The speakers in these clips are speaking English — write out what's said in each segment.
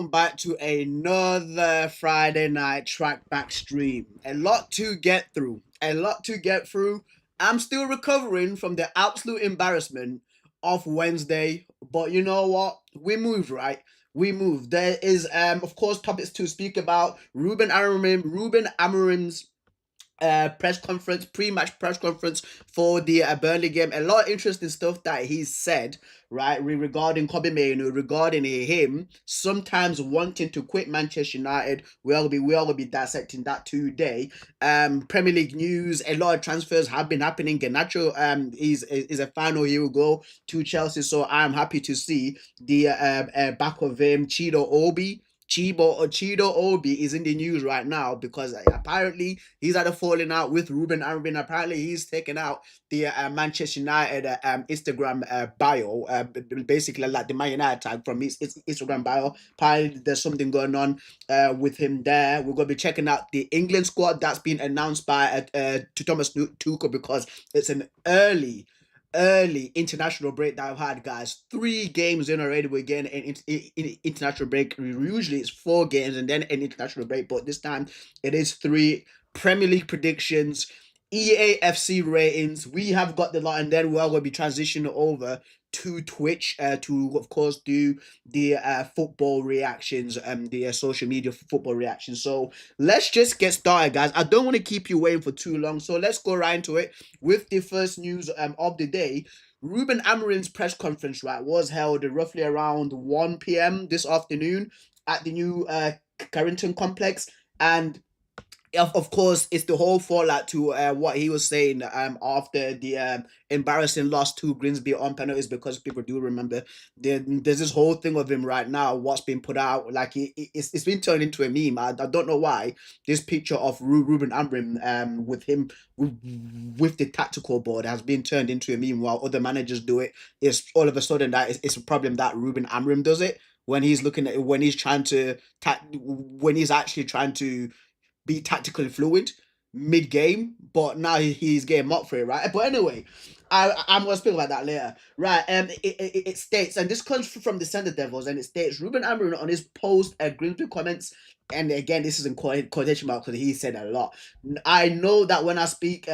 welcome back to another Friday night track back stream. A lot to get through. A lot to get through. I'm still recovering from the absolute embarrassment of Wednesday, but you know what? We moved, right? We moved. There is of course topics to speak about. Ruben Amorim's press conference, pre-match press conference for the Burnley game. A lot of interesting stuff that he said, right, regarding Kobe Mainoo, regarding him sometimes wanting to quit Manchester United. We all be dissecting that today. Premier League news. A lot of transfers have been happening. Garnacho is a final. He will go to Chelsea, so I'm happy to see the back of him. Chido Obi is in the news right now because apparently he's had a falling out with Ruben Amorim. Apparently he's taken out the Manchester United Instagram bio, basically like the Man United tag from his Instagram bio. Apparently there's something going on with him there. We're going to be checking out the England squad that's been announced by to Thomas Tuchel because it's an early international break that I've had, guys. 3 games in already. We're getting an international break. Usually it's 4 games and then an international break, but this time it is 3. Premier League predictions, EAFC ratings. We have got the lot, and then we're going to be transitioning over to Twitch to, of course, do the football reactions and the social media football reactions. So let's just get started, guys. I don't want to keep you waiting for too long, so let's go right into it with the first news of the day. Ruben Amorim's press conference, right, was held roughly around 1 p.m. this afternoon at the new Carrington complex, and of course, it's the whole fallout to what he was saying after the embarrassing loss to Grimsby on penalties, because people do remember there's this whole thing of him right now, what's been put out, like it's been turned into a meme. I don't know why this picture of Ruben Amorim with him with the tactical board has been turned into a meme while other managers do it. It's all of a sudden that it's a problem that Ruben Amorim does it when he's looking at when he's trying to when he's actually trying to be tactically fluid mid game, but now he's getting mocked for it, right? But anyway, I'm gonna speak about that later, right? It states, and this comes from the Centre Devils, and it states Ruben Amorim on his post Grimsby comments. And again, this is in quotation marks because he said a lot. I know that when I speak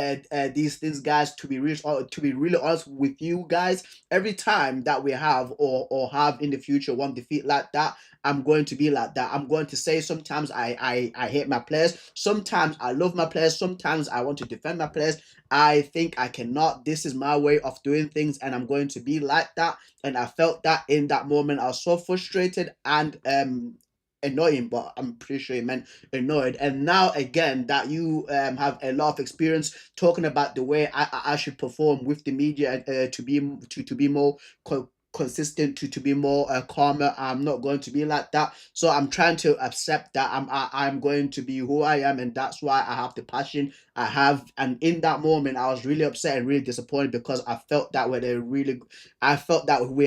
these things, guys, to be really honest with you guys, every time that we have or have in the future one defeat like that, I'm going to be like that. I'm going to say sometimes I hate my players. Sometimes I love my players. Sometimes I want to defend my players. I think I cannot. This is my way of doing things, and I'm going to be like that. And I felt that in that moment. I was so frustrated and annoying, but I'm pretty sure he meant annoyed. And now again that you have a lot of experience talking about the way I should perform with the media to be more consistent, to be more calmer. I'm not going to be like that, so I'm trying to accept that I'm going to be who I am, and that's why I have the passion I have. And in that moment I was really upset and really disappointed because I felt that we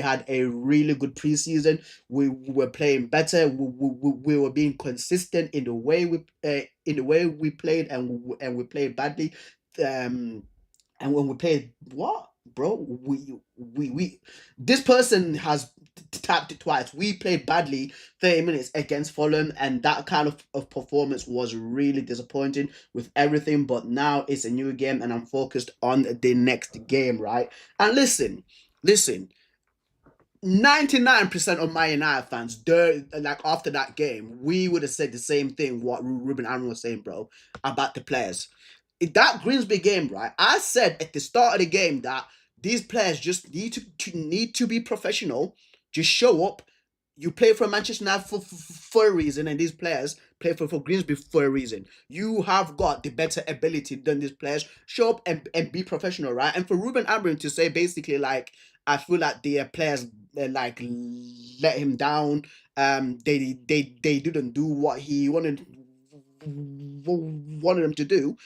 had a really good preseason. We were playing better. We were being consistent in the way we played, and we played badly. And when we played, what, bro? We this person has tapped it twice. We played badly 30 minutes against Fulham, and that kind of performance was really disappointing with everything. But now it's a new game, and I'm focused on the next game, right? And listen, 99% of my United fans, like after that game, we would have said the same thing what Ruben Aaron was saying, bro, about the players. In that Grimsby game, right, I said at the start of the game that these players just need to be professional, just show up. You play for Manchester United for a reason, and these players play for Grimsby for a reason. You have got the better ability than these players. Show up and be professional, right? And for Ruben Amorim to say basically like, I feel like the players like let him down. They didn't do what he wanted them to do.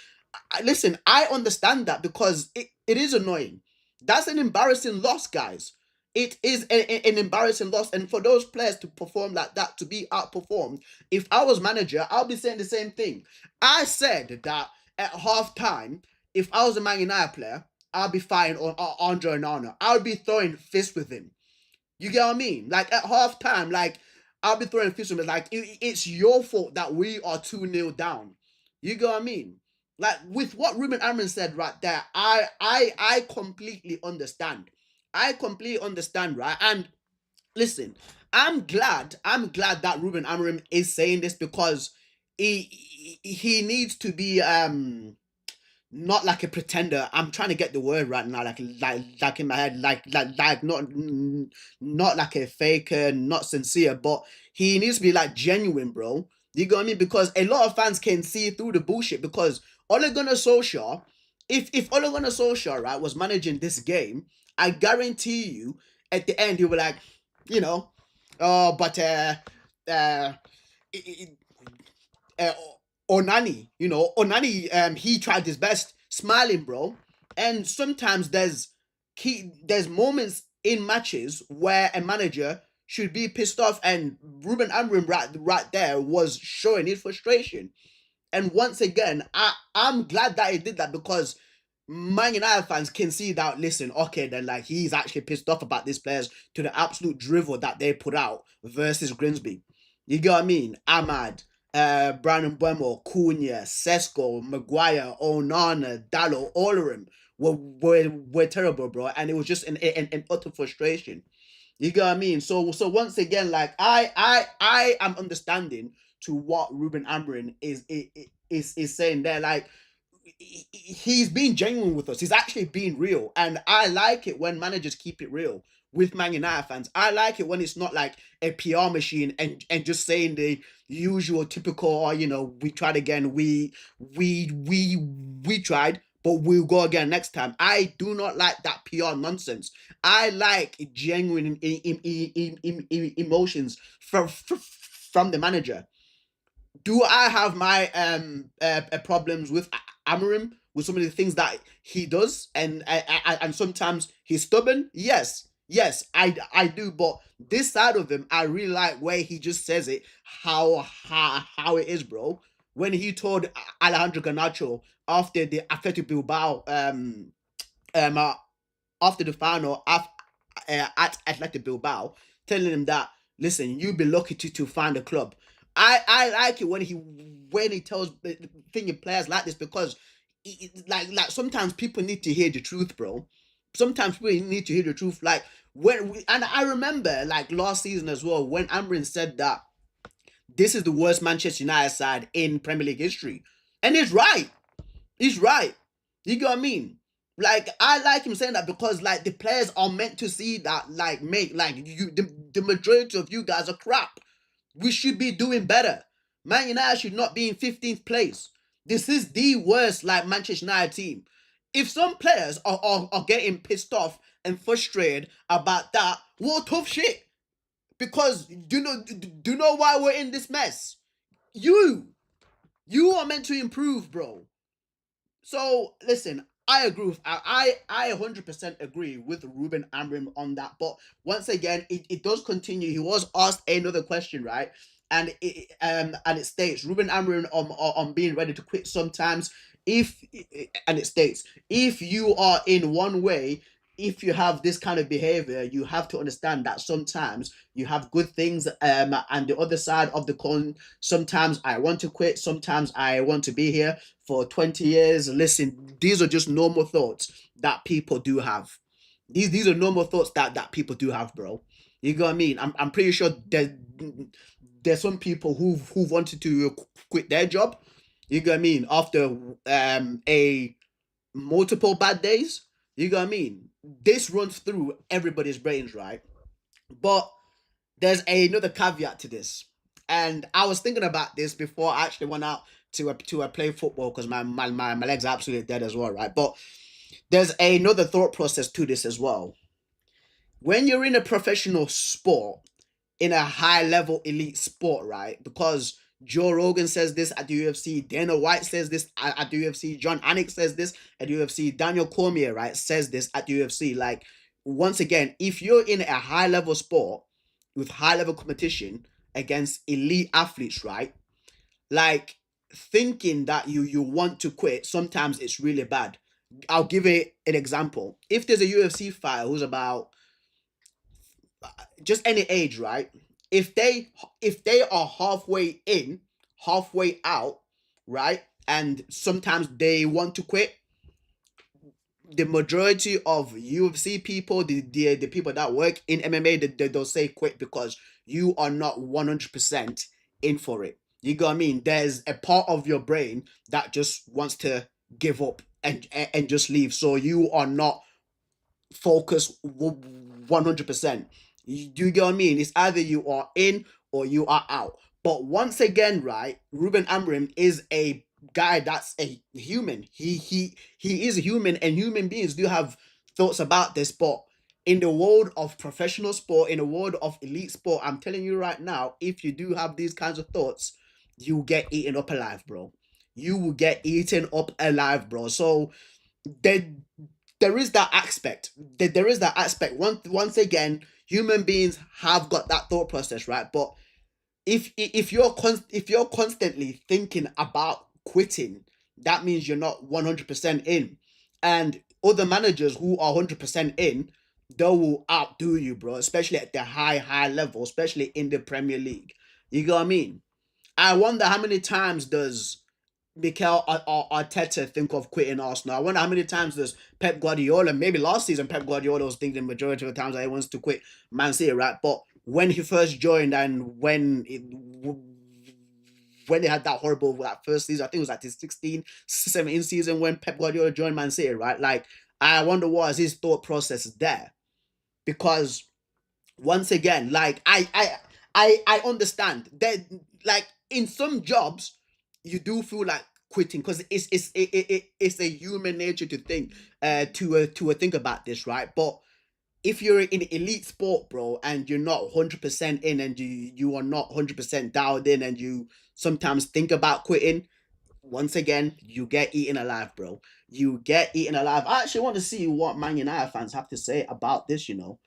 Listen, I understand that because it is annoying. That's an embarrassing loss, guys. It is an embarrassing loss, and for those players to perform like that, to be outperformed. If I was manager, I'll be saying the same thing. I said that at halftime, if I was a Man United player, I'll be firing on Andre Onana. I'll be throwing fists with him. You get what I mean? Like at halftime, like I'll be throwing fists at him. Like it's your fault that we are 2-0 down. You get what I mean? Like with what Ruben Amorim said right there, I completely understand. I completely understand, right? And listen, I'm glad that Ruben Amorim is saying this because he needs to be not like a pretender. I'm trying to get the word right now, like in my head, like not like a faker, not sincere, but he needs to be like genuine, bro. You get what I mean? Because a lot of fans can see through the bullshit. Because Ole Gunnar Solskjaer, if Ole Gunnar Solskjaer, right, was managing this game, I guarantee you, at the end, he would be like, you know, oh, but uh, uh, Onani, he tried his best, smiling, bro. And sometimes there's moments in matches where a manager should be pissed off, and Ruben Amorim right there was showing his frustration. And once again, I'm glad that he did that because Man United fans can see that, listen, okay, then like he's actually pissed off about these players to the absolute drivel that they put out versus Grimsby. You get what I mean? Ahmad, Brandon Buemo, Cunha, Sesko, Maguire, Onana, Dallo, all of them were terrible, bro. And it was just an utter frustration. You get what I mean? So once again, like I am understanding to what Ruben Amorim is saying there. Like he's being genuine with us. He's actually being real, and I like it when managers keep it real with Man United fans. I like it when it's not like a PR machine and just saying the usual typical, we tried again, we tried, but we'll go again next time. I do not like that PR nonsense. I like genuine emotions from the manager. Do I have my problems with Amorim, with some of the things that he does, and sometimes he's stubborn? Yes, I do. But this side of him, I really like where he just says it how it is, bro. When he told Alejandro Garnacho after the Athletic Bilbao uh, after the final at Athletic Bilbao, telling him that, listen, you'll be lucky to find a club. I like it when he tells thinking players like this because like sometimes people need to hear the truth, bro. Sometimes we need to hear the truth. Like and I remember like last season as well when Amorim said that this is the worst Manchester United side in Premier League history, and he's right. He's right. You get what I mean? Like I like him saying that because like the players are meant to see that, like, mate, like the majority of you guys are crap. We should be doing better. Man United should not be in 15th place. This is the worst like Manchester United team. If some players are getting pissed off and frustrated about that, what tough shit. Because do you know why we're in this mess? You you are meant to improve, bro. So listen, I agree with I 100% agree with Ruben Amorim on that. But once again, it does continue. He was asked another question, right? And it states Ruben Amorim on being ready to quit sometimes. If and it states if you are in one way, if you have this kind of behavior, you have to understand that sometimes you have good things, and the other side of the coin. Sometimes I want to quit. Sometimes I want to be here for 20 years. Listen, these are just normal thoughts that people do have. These are normal thoughts that people do have, bro. You know what I mean? I'm pretty sure there's some people who wanted to quit their job. You know what I mean? After a multiple bad days. You know what I mean? This runs through everybody's brains, right? But there's another caveat to this. And I was thinking about this before I actually went out to play football because my legs are absolutely dead as well, right? But there's another thought process to this as well. When you're in a professional sport, in a high level elite sport, right? Because Joe Rogan says this at the UFC, Dana White says this at the UFC, John Anik says this at the UFC, Daniel Cormier, right, says this at the UFC. Like, once again, if you're in a high level sport with high level competition against elite athletes, right? Like, thinking that you want to quit, sometimes it's really bad. I'll give it an example. If there's a UFC fighter who's about just any age, right? if they are halfway in, halfway out, right, and sometimes they want to quit, the majority of UFC people, the people that work in MMA, they'll say quit because you are not 100% in for it. You get what I mean? There's a part of your brain that just wants to give up and just leave. So you are not focus 100%. You get what I mean? It's either you are in or you are out. But once again, right, Ruben Amorim is a guy that's a human. He is a human, and human beings do have thoughts about this. But in the world of professional sport, in the world of elite sport, I'm telling you right now, if you do have these kinds of thoughts, you get eaten up alive, bro. You will get eaten up alive, bro. So there there is that aspect. There is that aspect. Once again, human beings have got that thought process, right? But if you're constantly thinking about quitting, that means you're not 100% in. And other managers who are 100% in, they will outdo you, bro. Especially at the high level, especially in the Premier League. You know what I mean? I wonder how many times does Mikel Arteta think of quitting Arsenal. I wonder how many times does Pep Guardiola, maybe last season Pep Guardiola was thinking the majority of the times that he wants to quit Man City, right? But when he first joined and when they had that horrible that first season, I think it was like the 16-17 season when Pep Guardiola joined Man City, right? Like I wonder what is his thought process there, because once again, like I understand that, like in some jobs you do feel like quitting because it's a human nature to think to think about this, right? But if you're in elite sport, bro, and you're not 100% in, and you are not 100% dialed in, and you sometimes think about quitting, once again you get eaten alive, bro. You get eaten alive. I actually want to see what Man United fans have to say about this, you know.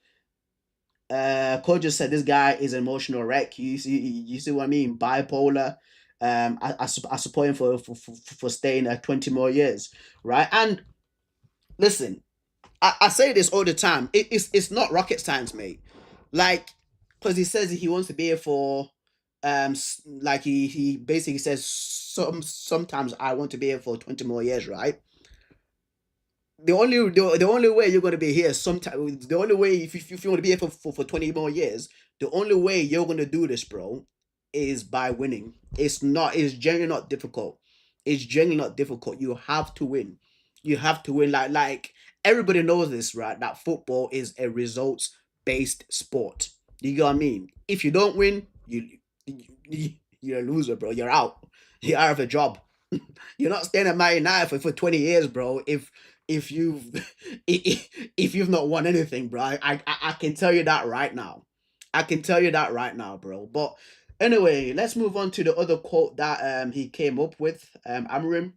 Coach just said this guy is an emotional wreck. You see what I mean? Bipolar. I support him for staying 20 more years, right? And listen, I say this all the time. It's not rocket science, mate. Like, because he says he wants to be here for, like he basically says sometimes I want to be here for 20 more years, right? The only way you're gonna be here sometime, the only way if you want to be here for 20 more years, the only way you're gonna do this, bro, is by winning. It's genuinely not difficult. It's genuinely not difficult. You have to win. You have to win. Like everybody knows this, right? That football is a results based sport. You get what I mean? If you don't win, you're a loser, bro. You're out. You're out of a job. You're not staying at Man United for 20 years, bro. If you've if you've not won anything, bro. I can tell you that right now. I can tell you that right now, bro. But anyway, let's move on to the other quote that he came up with, Amorim.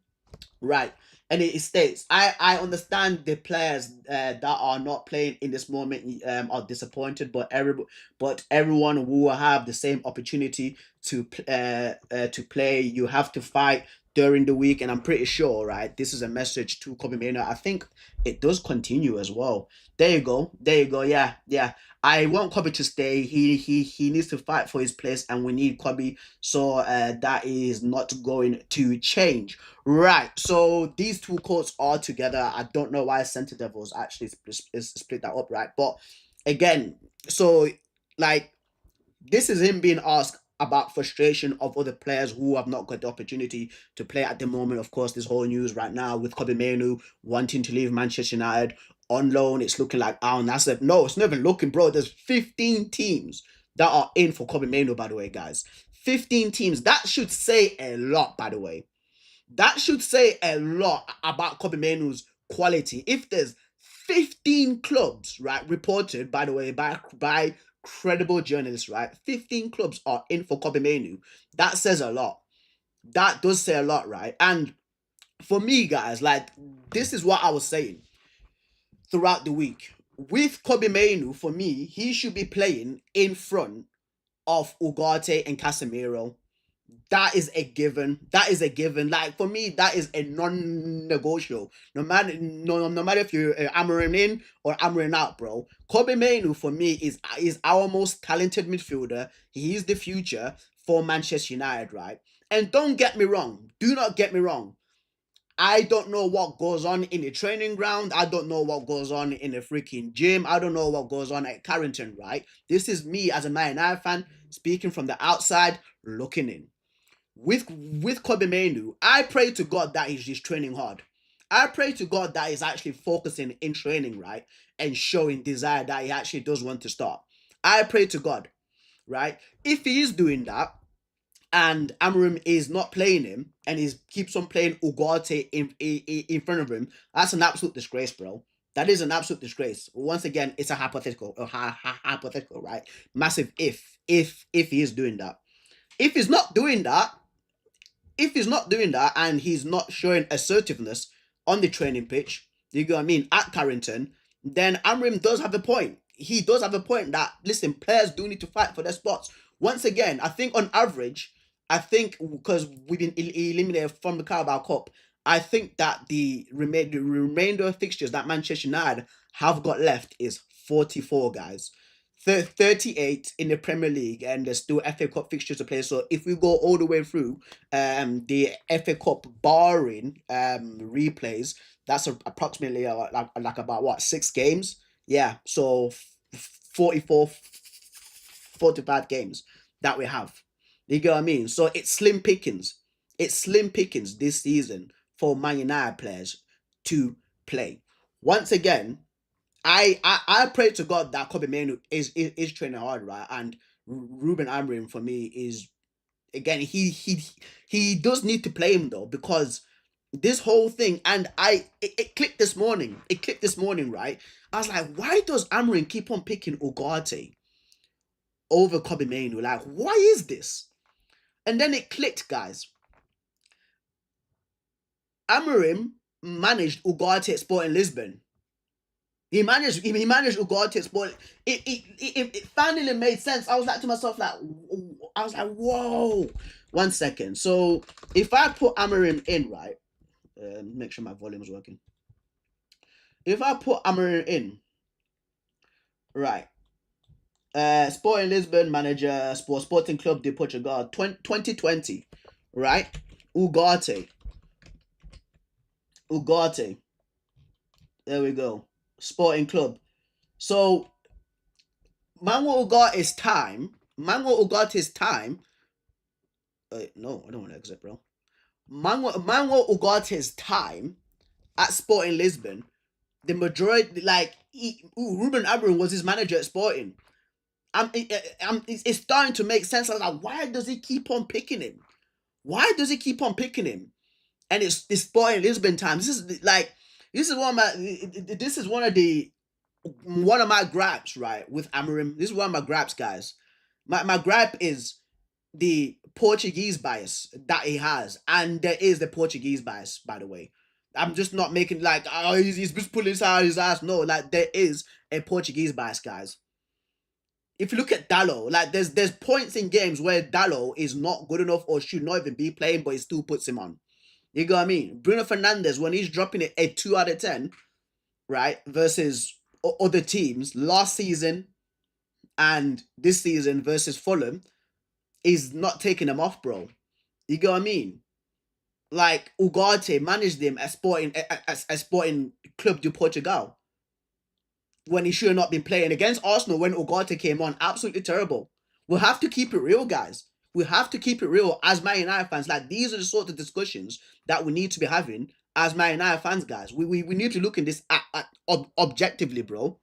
Right. And it states, I understand the players that are not playing in this moment are disappointed, but everyone will have the same opportunity to play. You have to fight during the week, and I'm pretty sure, right? This is a message to Kobe Mano. I think it does continue as well. There you go. There you go. Yeah, yeah. I want Kobe to stay. He needs to fight for his place, and we need Kobe. So that is not going to change. Right. So these two quotes are together. I don't know why Center Devils actually split that up, right? But again, so like this is him being asked about frustration of other players who have not got the opportunity to play at the moment. Of course, this whole news right now with Kobe Manu wanting to leave Manchester United on loan. It's looking like Al Nassr. No, it's not even looking, bro. There's 15 teams that are in for Kobe Manu, by the way, guys. 15 teams. That should say a lot, by the way. That should say a lot about Kobe Manu's quality. If there's 15 clubs, right, reported, by the way, by credible journalists, right, 15 clubs are in for Kobe Manu. That says a lot. That does say a lot, right? And for me, guys, like, this is what I was saying throughout the week. With Kobe Manu, for me, he should be playing in front of Ugarte and Casemiro. That is a given. That is a given. Like for me, that is a non-negotiable. No matter if you're Amorim in or Amorim out, bro. Kobe Mainu for me is our most talented midfielder. He is the future for Manchester United, right? And don't get me wrong. Do not get me wrong. I don't know what goes on in the training ground. I don't know what goes on in the freaking gym. I don't know what goes on at Carrington, right? This is me as a Man United fan speaking from the outside, looking in. With Kobe Mainu, I pray to God that he's just training hard. I pray to God that he's actually focusing in training, right? And showing desire that he actually does want to start. I pray to God, right? If he is doing that, and Amorim is not playing him and he keeps on playing Ugarte in front of him, that's an absolute disgrace, bro. That is an absolute disgrace. Once again, it's a hypothetical, right? Massive if he is doing that. If he's not doing that, if he's not doing that and he's not showing assertiveness on the training pitch, you know what I mean, at Carrington, then Amrim does have a point. He does have a point that, listen, players do need to fight for their spots. Once again, I think on average, I think because we've been eliminated from the Carabao Cup, I think that the remainder of fixtures that Manchester United have got left is 44, guys. 38 in the Premier League, and there's still FA Cup fixtures to play. So if we go all the way through the FA Cup barring replays, that's approximately like about what, 6 games? Yeah, so 44, 45 games that we have. You get what I mean? So it's slim pickings. It's slim pickings this season for Man United players to play. Once again, I pray to God that Kobe Manu is training hard, right? And Ruben Amorim for me is, again, he does need to play him though, because this whole thing, and it clicked this morning. It clicked this morning, right? I was like, why does Amorim keep on picking Ugarte over Kobe Manu? Like, why is this? And then it clicked, guys. Amorim managed Ugarte at Sporting Lisbon. He managed Ugarte, but it finally made sense. I was like to myself, whoa. 1 second. So if I put Amorim in, right, make sure my volume is working. If I put Amorim in, right, Sporting Lisbon manager, Sporting Club de Portugal, 2020, right, Ugarte. There we go. Sporting Club. So Manuel Ugarte's time. No, I don't want to exit, bro. Manuel Ugarte's time at Sporting Lisbon, the majority, like, Ruben Amorim was his manager at Sporting. It's starting to make sense. I was like, why does he keep on picking him? And it's Sporting Lisbon time. This is one of my gripes, right, with Amorim. This is one of my gripes, guys. My gripe is the Portuguese bias that he has, and there is the Portuguese bias, by the way. I'm just not making like, oh, he's just pulling his ass. No, like, there is a Portuguese bias, guys. If you look at Dallo, like, there's points in games where Dallo is not good enough or should not even be playing, but he still puts him on. You know what I mean? Bruno Fernandes, when he's dropping it a 2 out of 10, right, versus other teams last season and this season versus Fulham, is not taking them off, bro. You get what I mean? Like, Ugarte managed him as Sporting Club de Portugal when he should have not been playing against Arsenal when Ugarte came on. Absolutely terrible. We'll have to keep it real, guys. We have to keep it real as Man United fans. Like, these are the sort of discussions that we need to be having as Man United fans, guys. We need to look in this objectively, bro.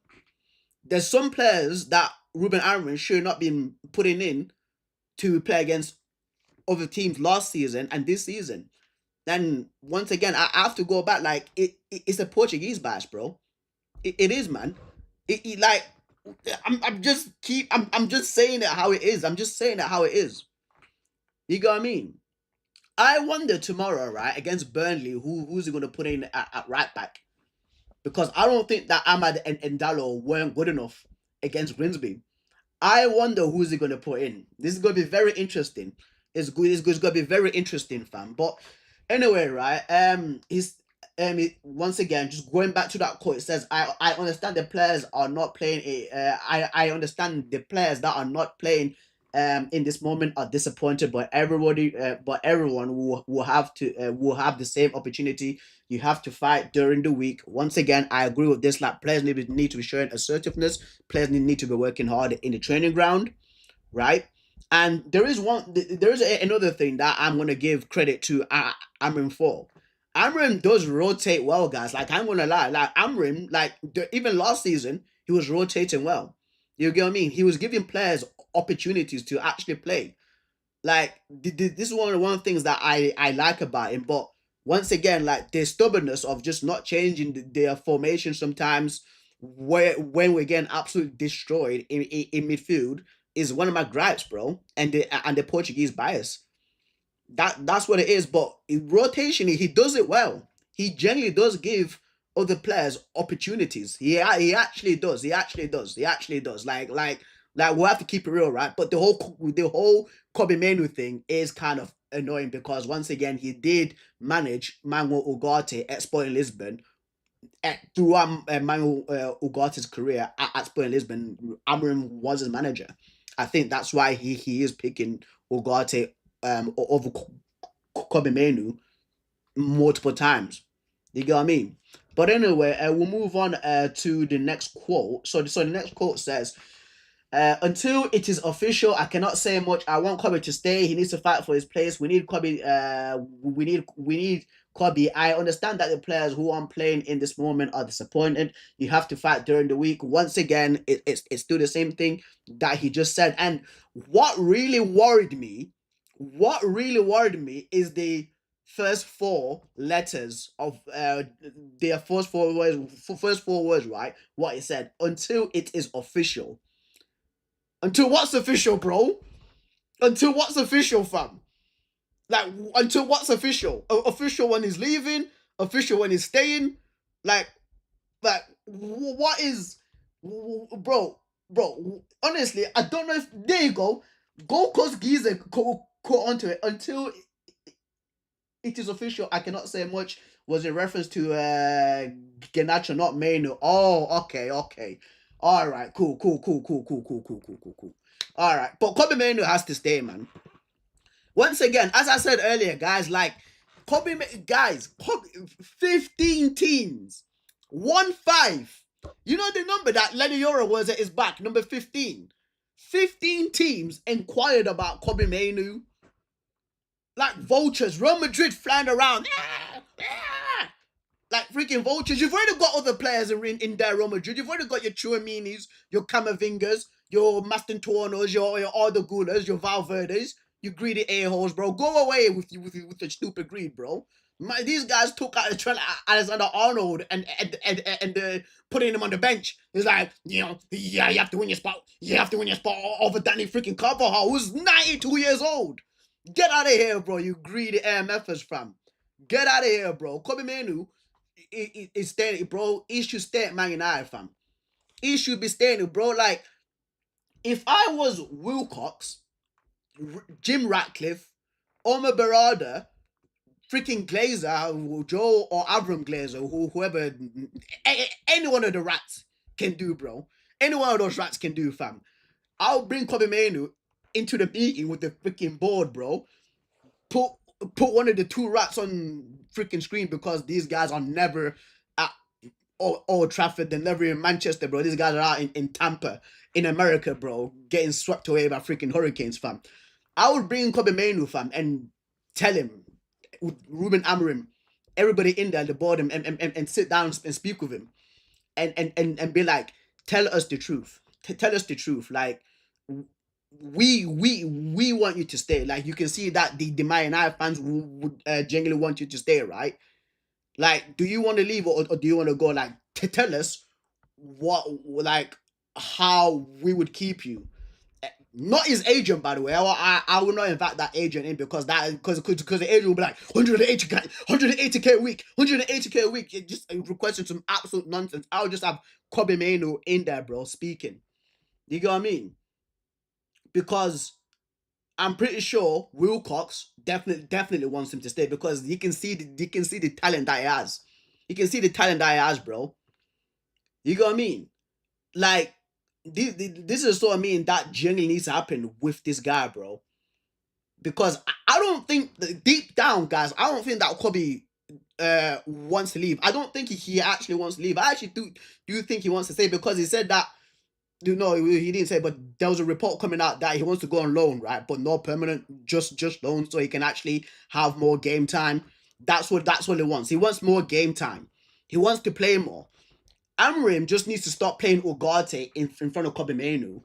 There's some players that Ruben Amorim should not been putting in to play against other teams last season and this season. Then once again, I have to go back. Like, it's a Portuguese bias, bro. It is, man. Like, I'm just saying it how it is. I'm just saying it how it is. You know what I mean? I wonder tomorrow, right, against Burnley, who's he gonna put in at right back? Because I don't think that Ahmad and Dallo weren't good enough against Grimsby. I wonder who's he gonna put in. This is gonna be very interesting. It's good. It's gonna be very interesting, fam. But anyway, right? He's once again just going back to that quote. It says, "I understand the players are not playing. I understand the players that are not playing. In this moment are disappointed, but everyone will have to will have the same opportunity. You have to fight during the week. Once again, I agree with this. Like players need to be showing assertiveness. Players need to be working hard in the training ground, right? And there is another thing that I'm gonna give credit to Amrin for. Amrin does rotate well, guys. Like I'm gonna lie, like Amrin, like even last season, he was rotating well. You get what I mean? He was giving players opportunities to actually play. Like this is one of the things that I like about him. But once again, like the stubbornness of just not changing their formation sometimes, where when we're getting absolutely destroyed in midfield is one of my gripes, bro. And the Portuguese bias. That's what it is. But in rotation, he does it well. He generally does give other players opportunities. He actually does. He actually does. He actually does. Like we'll have to keep it real, right? But the whole Kobe Menu thing is kind of annoying because once again he did manage Manuel Ugarte at Sporting Lisbon. Throughout Manuel Ugarte's career at Sporting Lisbon, Amorim was his manager. I think that's why he is picking Ugarte over Kobe Menu multiple times. You get what I mean? But anyway, we'll move on to the next quote. So the next quote says, until it is official, I cannot say much. I want Kobe to stay. He needs to fight for his place. We need Kobe. We need Kobe. I understand that the players who aren't playing in this moment are disappointed. You have to fight during the week. Once again, it's still the same thing that he just said. And what really worried me is the first four letters of their first four words, right? What he said, until it is official. Until what's official, bro? Until what's official, fam? Like, until what's official? Official when he's leaving, official when he's staying. Like, what is, bro? Honestly, I don't know if there you go. Go cause Giza caught onto it until it is official. I cannot say much. Was in reference to Genacho, not Menu. Oh, okay. All right, cool. All right, but Kobe Menu has to stay, man. Once again, as I said earlier, guys, like Kobe, 15 teams, 1-5. You know the number that Lenny Yoro was at his back, number 15. 15 teams inquired about Kobe Menu like vultures. Real Madrid flying around. Like freaking vultures. You've already got other players in there, Real Madrid. You've already got your Chouaminis, your Camavingas, your Mastantuanos, your Arda Gulas, your Valverdes, you greedy a-holes, bro. Go away with your stupid greed, bro. These guys took out Trent Alexander-Arnold and putting him on the bench. It's like, yeah, you have to win your spot. You have to win your spot over Danny freaking Carvajal, who's 92 years old. Get out of here, bro, you greedy AMFers, fam. Get out of here, bro. Kobe Menu is staying, bro. He should stay at Man United, fam. He should be staying, bro. Like, if I was Wilcox, Jim Ratcliffe, Omar Barada, freaking Glazer, Joe or Avram Glazer, whoever, any one of the rats can do, bro. Any one of those rats can do, fam. I'll bring Kobe Menu into the meeting with the freaking board, bro. Put one of the two rats on freaking screen because these guys are never at Old Trafford. They're never in Manchester, bro. These guys are out in Tampa, in America, bro, getting swept away by freaking hurricanes, fam. I would bring Kobe Menu, fam, and tell him, with Ruben Amorim, everybody in there, the board, and sit down and speak with him, and be like, tell us the truth. Tell us the truth. Like, we want you to stay. Like, you can see that the Man United fans would genuinely want you to stay, right? Like, do you want to leave or do you want to go? Like, tell us like, how we would keep you. Not his agent, by the way. I will not invite that agent in because the agent will be like 180k a week, 180k a week. It just requesting some absolute nonsense. I'll just have Kobe Menu in there, bro, speaking. You get what I mean? Because I'm pretty sure Wilcox definitely wants him to stay because you can see the talent that he has. You can see the talent that he has, bro. You know what I mean? Like this is what I mean that genuinely needs to happen with this guy, bro. Because I don't think deep down, guys, I don't think that Kobe wants to leave. I don't think he actually wants to leave. I actually do think he wants to stay because he said that. No, he didn't say, but there was a report coming out that he wants to go on loan, right? But no permanent, just loan, so he can actually have more game time. That's what he wants. He wants more game time. He wants to play more. Amorim just needs to stop playing Ugarte in front of Kobe Manu.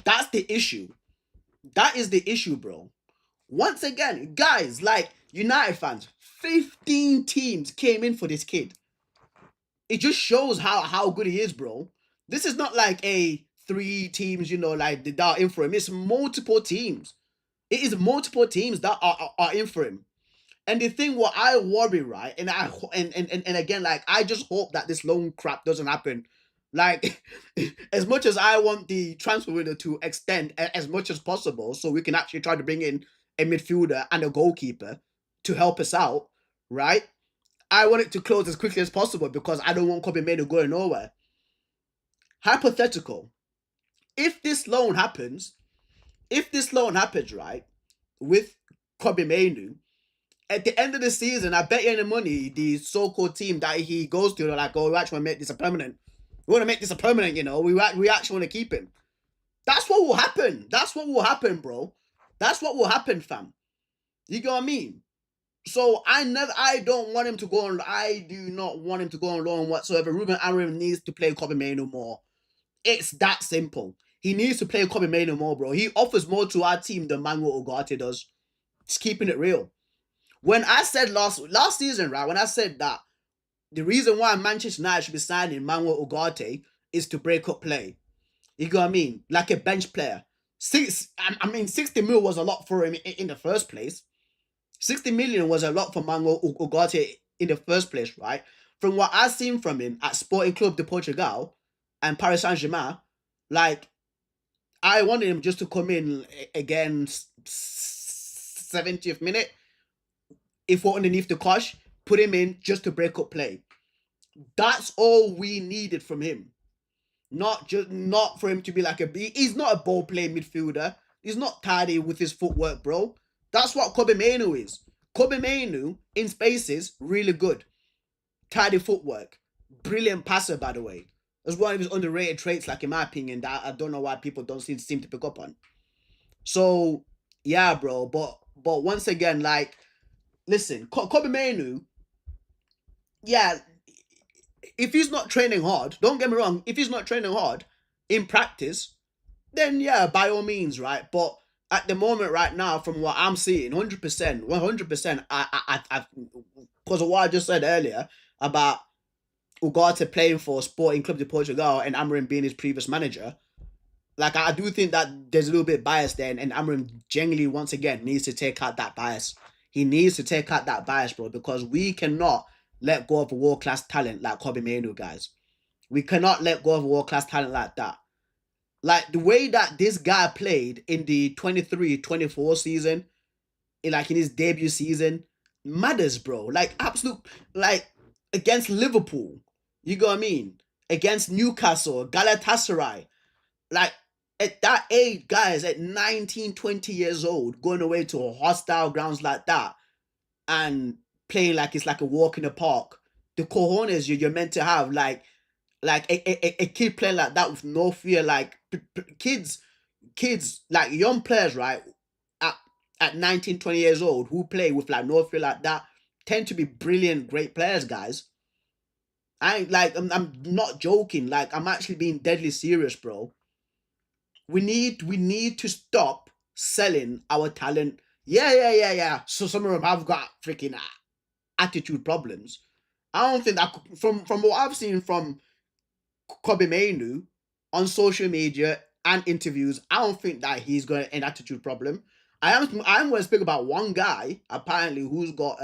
That's the issue. That is the issue, bro. Once again, guys, like United fans, 15 teams came in for this kid. It just shows how good he is, bro. This is not like a 3 teams, like that are in for him. It's multiple teams. It is multiple teams that are in for him. And the thing what I worry, right, and again, like I just hope that this loan crap doesn't happen. Like, as much as I want the transfer window to extend as much as possible, so we can actually try to bring in a midfielder and a goalkeeper to help us out, right? I want it to close as quickly as possible because I don't want Kobe Manu going nowhere. Hypothetical. If this loan happens, right, with Kobe Manu, at the end of the season, I bet you any money, the so-called team that he goes to, they're like, oh, we actually want to make this a permanent. We want to make this a permanent, We actually want to keep him. That's what will happen. That's what will happen, bro. That's what will happen, fam. You get what I mean? So I don't want him to go on. I do not want him to go on loan whatsoever. Ruben Amorim needs to play Kobe Manu more. It's that simple. He needs to play Kobe Manu more, bro. He offers more to our team than Manuel Ugarte does. Just keeping it real. When I said last season, right, when I said that the reason why Manchester United should be signing Manuel Ugarte is to break up play. You know what I mean? Like a bench player. 60 mil was a lot for him in the first place. 60 million was a lot for Manuel Ugarte in the first place, right? From what I've seen from him at Sporting Club de Portugal and Paris Saint-Germain, like, I wanted him just to come in again 70th minute. If we're underneath the cosh, put him in just to break up play. That's all we needed from him. Not for him to be like he's not a ball playing midfielder. He's not tidy with his footwork, bro. That's what Kobe Manu is. Kobe Manu in spaces, really good. Tidy footwork. Brilliant passer, by the way. That's one of his underrated traits, like in my opinion, that I don't know why people don't seem to pick up on. So yeah, bro. But once again, like, listen, Kobe Manu, yeah, if he's not training hard, don't get me wrong, if he's not training hard in practice, then yeah, by all means, right? But at the moment, right now, from what I'm seeing, 100%, I because of what I just said earlier about Ugarte playing for Sporting Club de Portugal and Amorim being his previous manager, like, I do think that there's a little bit of bias there, and Amorim genuinely, once again, needs to take out that bias. He needs to take out that bias, bro, because we cannot let go of a world-class talent like Kobe Manu, guys. We cannot let go of a world-class talent like that. Like, the way that this guy played in the 23-24 season, in his debut season, matters, bro. Like, absolute, like, against Liverpool, you know what I mean? Against Newcastle, Galatasaray. Like, at that age, guys, at 19, 20 years old, going away to hostile grounds like that and playing like it's like a walk in the park. The cojones you're meant to have, like a kid playing like that with no fear, like kids, like young players, right, at 19, 20 years old who play with like no fear like that tend to be brilliant, great players, guys. I'm not joking. Like, I'm actually being deadly serious, bro. We need to stop selling our talent. Yeah. So some of them have got freaking attitude problems. I don't think that from what I've seen from Kobe Manu on social media and interviews, I don't think that he's got an attitude problem. I'm going to speak about one guy apparently who's got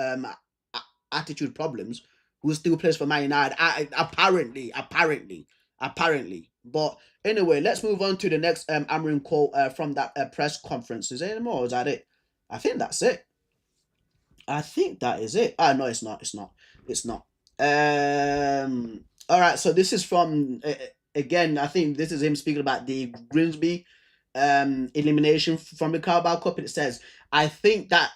attitude problems, who still plays for Man United. Apparently, But anyway, let's move on to the next Amorim quote from that press conference. Is there any more? Or is that it? I think that's it. I think that is it. Ah, no, it's not. It's not. It's not. All right. So this is from again. I think this is him speaking about the Grimsby elimination from the Carabao Cup. And it says, "I think that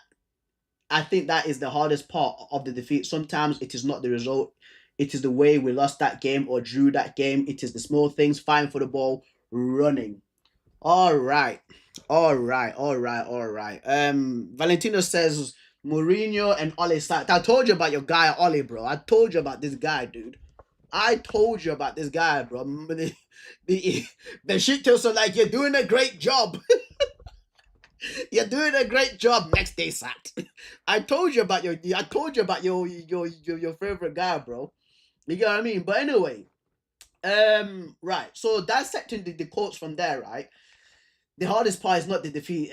is the hardest part of the defeat. Sometimes it is not the result. It is the way we lost that game or drew that game. It is the small things, fighting for the ball, running." All right. All right. All right. All right. Valentino says Mourinho and Ole start. I told you about your guy Ole, bro. I told you about this guy, dude. I told you about this guy, bro. The shit tells are like, you're doing a great job. You're doing a great job. Next day sacked. I told you about your favorite guy, bro. You get what I mean? But anyway, right. So dissecting the quotes from there, right? The hardest part is not the defeat.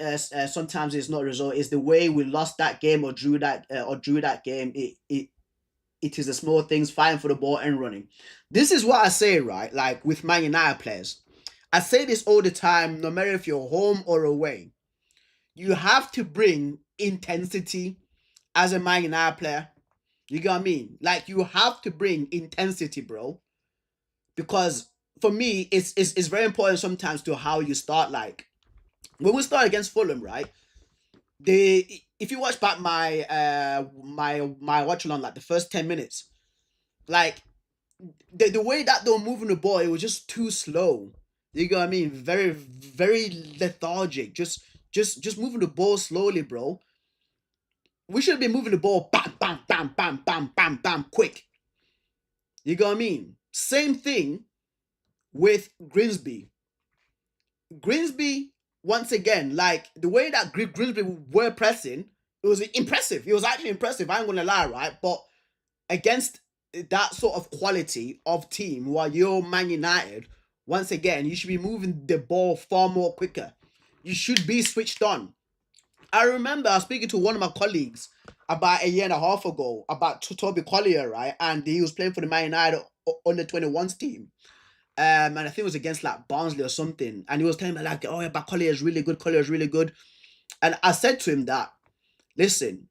Sometimes it's not a result. It's the way we lost that game or drew that game. It is the small things, fighting for the ball and running. This is what I say, right? Like with Man United players, I say this all the time. No matter if you're home or away, you have to bring intensity as a Man United player. You get what I mean? Like you have to bring intensity, bro. Because for me, it's very important sometimes to how you start. Like when we start against Fulham, right? They if you watch back my watch along, like the first 10 minutes, like the way that they were moving the ball, it was just too slow. You know what I mean? Very very lethargic. Just moving the ball slowly, bro. We should be moving the ball bam bam bam bam bam bam bam quick. You know what I mean? Same thing with Grimsby. Grimsby, once again, like the way that Grimsby were pressing, it was impressive. It was actually impressive. I ain't gonna lie, right? But against that sort of quality of team, while you're Man United, once again, you should be moving the ball far more quicker. You should be switched on. I remember I was speaking to one of my colleagues about a year and a half ago about Toby Collier, right? And he was playing for the Man United under 21s team. And I think it was against like Barnsley or something. And he was telling me like, oh yeah, but Collier is really good. Collier is really good. And I said to him that, listen,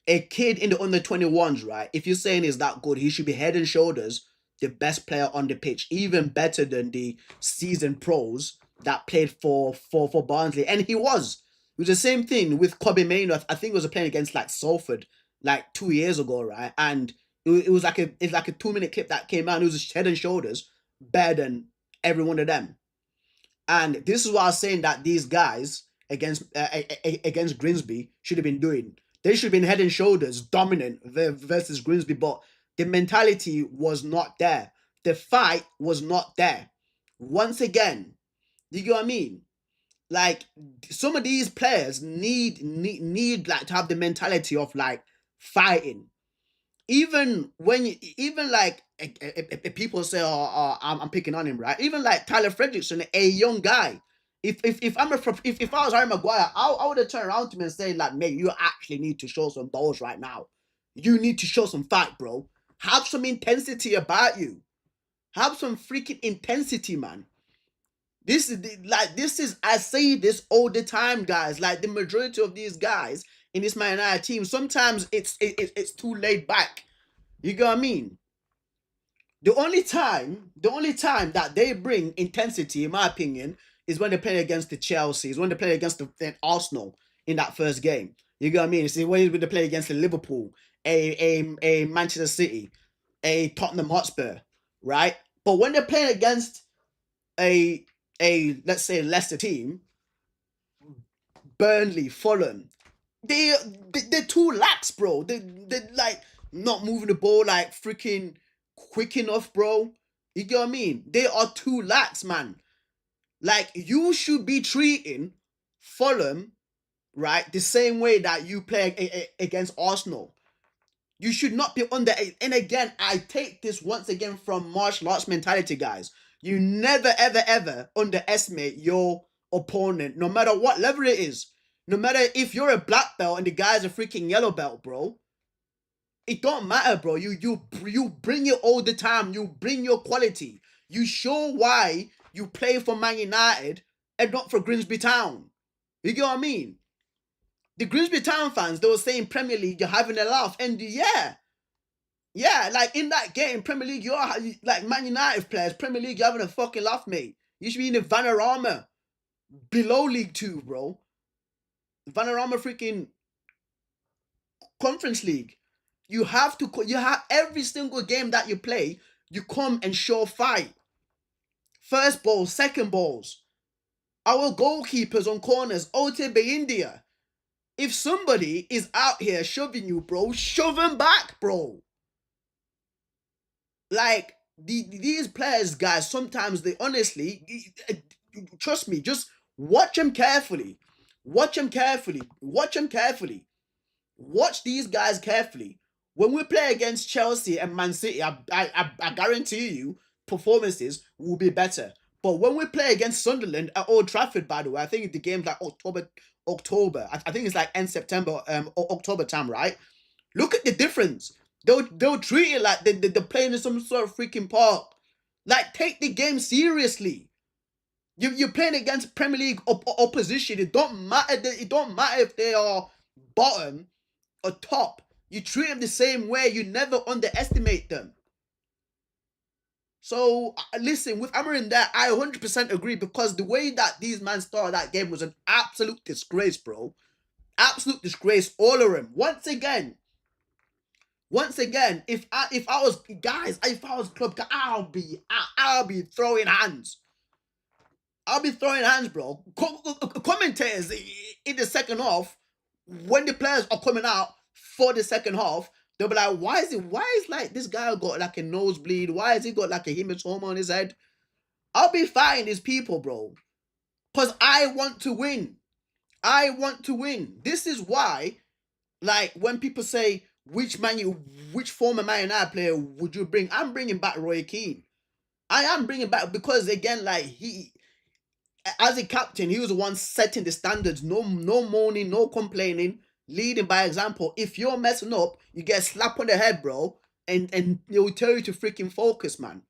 a kid in the under 21s, right? If you're saying he's that good, he should be head and shoulders the best player on the pitch, even better than the seasoned pros that played for Barnsley. And he was. It was the same thing with Kobe Mainoo. I think it was playing against like Salford like 2 years ago, right? And it was like a 2 minute clip that came out. And it was head and shoulders better than every one of them. And this is what I was saying that these guys against Grimsby should have been doing. They should have been head and shoulders dominant versus Grimsby, but the mentality was not there. The fight was not there. Once again, you get what I mean? Like some of these players need like to have the mentality of like fighting. Even when even like people say, oh, I'm picking on him, right? Even like Tyler Fredrickson, a young guy. If I was Harry Maguire, I would have turned around to him and say like, mate, you actually need to show some balls right now. You need to show some fight, bro. Have some intensity about you. Have some freaking intensity, man. This is I say this all the time, guys. Like the majority of these guys in this Man United team, sometimes it's too laid back. You get what I mean? The only time that they bring intensity, in my opinion, is when they're playing against the Chelsea, is when they're playing against the Arsenal in that first game. You get what I mean? It's when they play against the Liverpool, a Manchester City, a Tottenham Hotspur, right? But when they're playing against a let's say Leicester team, Burnley, Fulham, they're too lax, bro. They're like not moving the ball like freaking quick enough, bro. You get what I mean? They are too lax, man. Like you should be treating Fulham, right, the same way that you play against Arsenal. You should not be under. And again, I take this once again from martial arts mentality, guys. You never, ever, ever underestimate your opponent, no matter what level it is. No matter if you're a black belt and the guy's a freaking yellow belt, bro. It don't matter, bro. You bring it all the time. You bring your quality. You show why you play for Man United and not for Grimsby Town. You get what I mean? The Grimsby Town fans, they were saying Premier League, you're having a laugh. And yeah, like in that game, Premier League, you're like Man United players, Premier League, you're having a fucking laugh, mate. You should be in the Vanarama below League 2, bro. Vanarama freaking Conference League. You have every single game that you play, you come and show fight. First balls, second balls. Our goalkeepers on corners, OTB India. If somebody is out here shoving you, bro, shove them back, bro. Like, these players, guys, sometimes they honestly, trust me, just watch them carefully. Watch them carefully. Watch them carefully. Watch these guys carefully. When we play against Chelsea and Man City, I guarantee you, performances will be better. But when we play against Sunderland at Old Trafford, by the way, I think the game's like October. I think it's like end September, October time, right? Look at the difference. They'll treat it like they're playing in some sort of freaking park. Like, take the game seriously. You're playing against Premier League opposition. It don't matter. It don't matter if they are bottom or top. You treat them the same way. You never underestimate them. So, listen, with Amorim there, I 100% agree, because the way that these men started that game was an absolute disgrace, bro. Absolute disgrace, all of them. Once again, if I was guys, if I was club, I'll be throwing hands. I'll be throwing hands, bro. Commentators in the second half, when the players are coming out for the second half, they'll be like, why is like this guy got like a nosebleed? Why has he got like a hematoma on his head? I'll be fighting these people, bro. Because I want to win. I want to win. This is why, like, when people say, which former Man United player would you bring? I'm bringing back Roy Keane. I am bringing back, because again, like, he, as a captain, he was the one setting the standards. No moaning, no complaining, leading by example. If you're messing up, you get a slap on the head, bro, and it will tell you to freaking focus, man.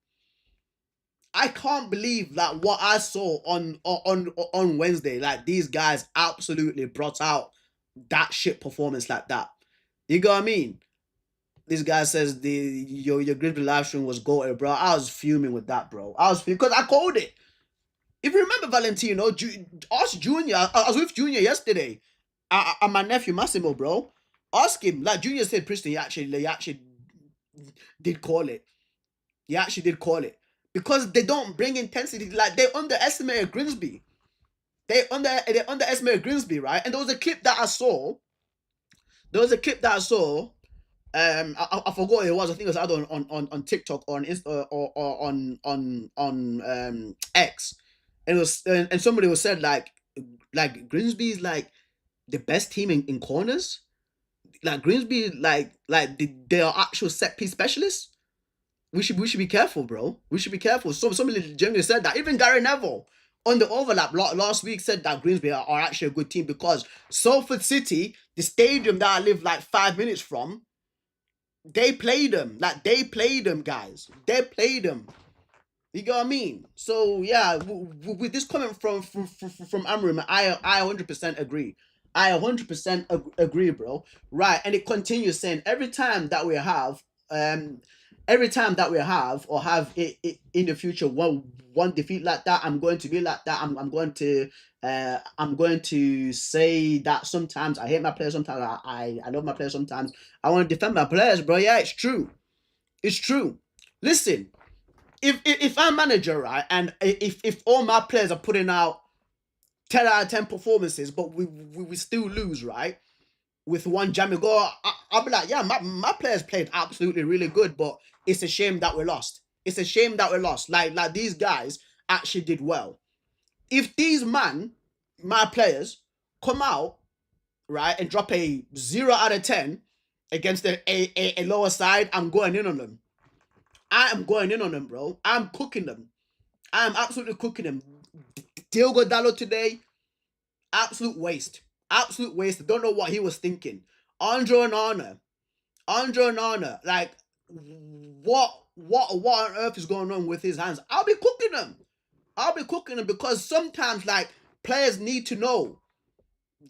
I can't believe that what I saw on Wednesday, like, these guys absolutely brought out that shit performance like that. You get what I mean? This guy says your Grimsby live stream was goated, bro. I was fuming with that, bro. I was fuming because I called it. If you remember Valentino, us Junior, I was with Junior yesterday, and my nephew Massimo, bro. Ask him. Like, Junior said, Preston, he actually did call it. He actually did call it. Because they don't bring intensity. Like, they underestimated Grimsby. They underestimated Grimsby, right? And there was a clip that I saw. I forgot what it was. I think it was either on TikTok or on Insta, or on X. And it was, and somebody was said like Grimsby is like the best team in corners. Like, Grimsby, like they are actual set piece specialists. We should be careful, bro. We should be careful. Somebody genuinely said that. Even Gary Neville on the overlap last week said that Grimsby are actually a good team, because Salford City, the stadium that I live like 5 minutes from, they played them. Like, they played them, guys. They played them. You get what I mean? So yeah, with this comment from Amorim, I 100% agree. I 100% agree, bro. Right, and it continues saying every time that we have or have it in the future one defeat like that, I'm going to be like that. I'm going to say that sometimes I hate my players, sometimes I love my players, sometimes I want to defend my players, bro. Yeah, it's true. It's true. Listen, if I'm manager, right, and if all my players are putting out 10 out of 10 performances, but we still lose, right, with one jammy goal, I'll be like, yeah, my players played absolutely really good, but it's a shame that we lost. It's a shame that we lost. Like these guys actually did well. If these my players, come out, right, and drop a 0 out of 10 against a lower side, I'm going in on them. I am going in on them, bro. I'm cooking them. I am absolutely cooking them. Diogo Dallo today, absolute waste. Absolute waste. I don't know what he was thinking. Andre Onana, like, what on earth is going on with his hands? I'll be cooking them. I'll be cooking them because sometimes like players need to know.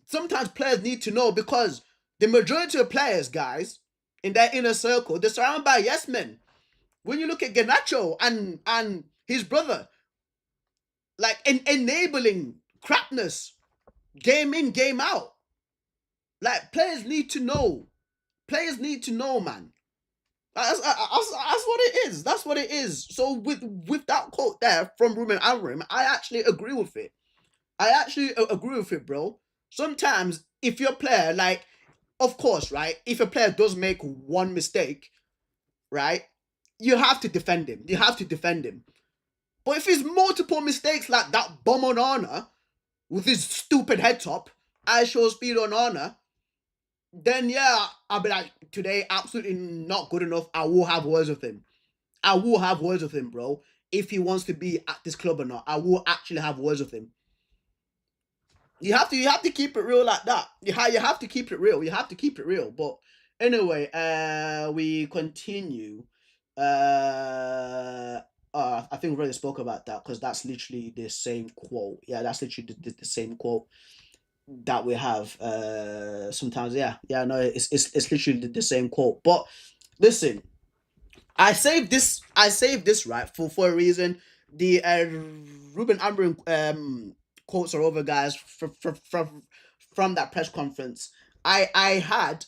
Sometimes players need to know because the majority of players, guys, in their inner circle, they're surrounded by yes men. When you look at Ganacho and his brother, like enabling crapness, game in, game out. Like players need to know. Players need to know, man. That's what it is. That's what it is. So with that quote there from Ruben Amorim, I actually agree with it. I actually agree with it, bro. Sometimes if your player, like, of course, right, if a player does make one mistake, right, you have to defend him. You have to defend him. But if it's multiple mistakes like that bomb on honor with his stupid head top, I show speed on honor, then yeah, I'll be like, today absolutely not good enough. I will have words with him. I will have words with him, bro. If he wants to be at this club or not, I will actually have words with him. You have to keep it real like that. You have to keep it real. You have to keep it real. But anyway, we continue. I think we already spoke about that because that's literally the same quote. Yeah, that's literally the same quote that we have. Sometimes, yeah, no, it's literally the same quote. But listen, I saved this. I saved this right for a reason. The Ruben Amorim quotes are over, guys. From that press conference, I have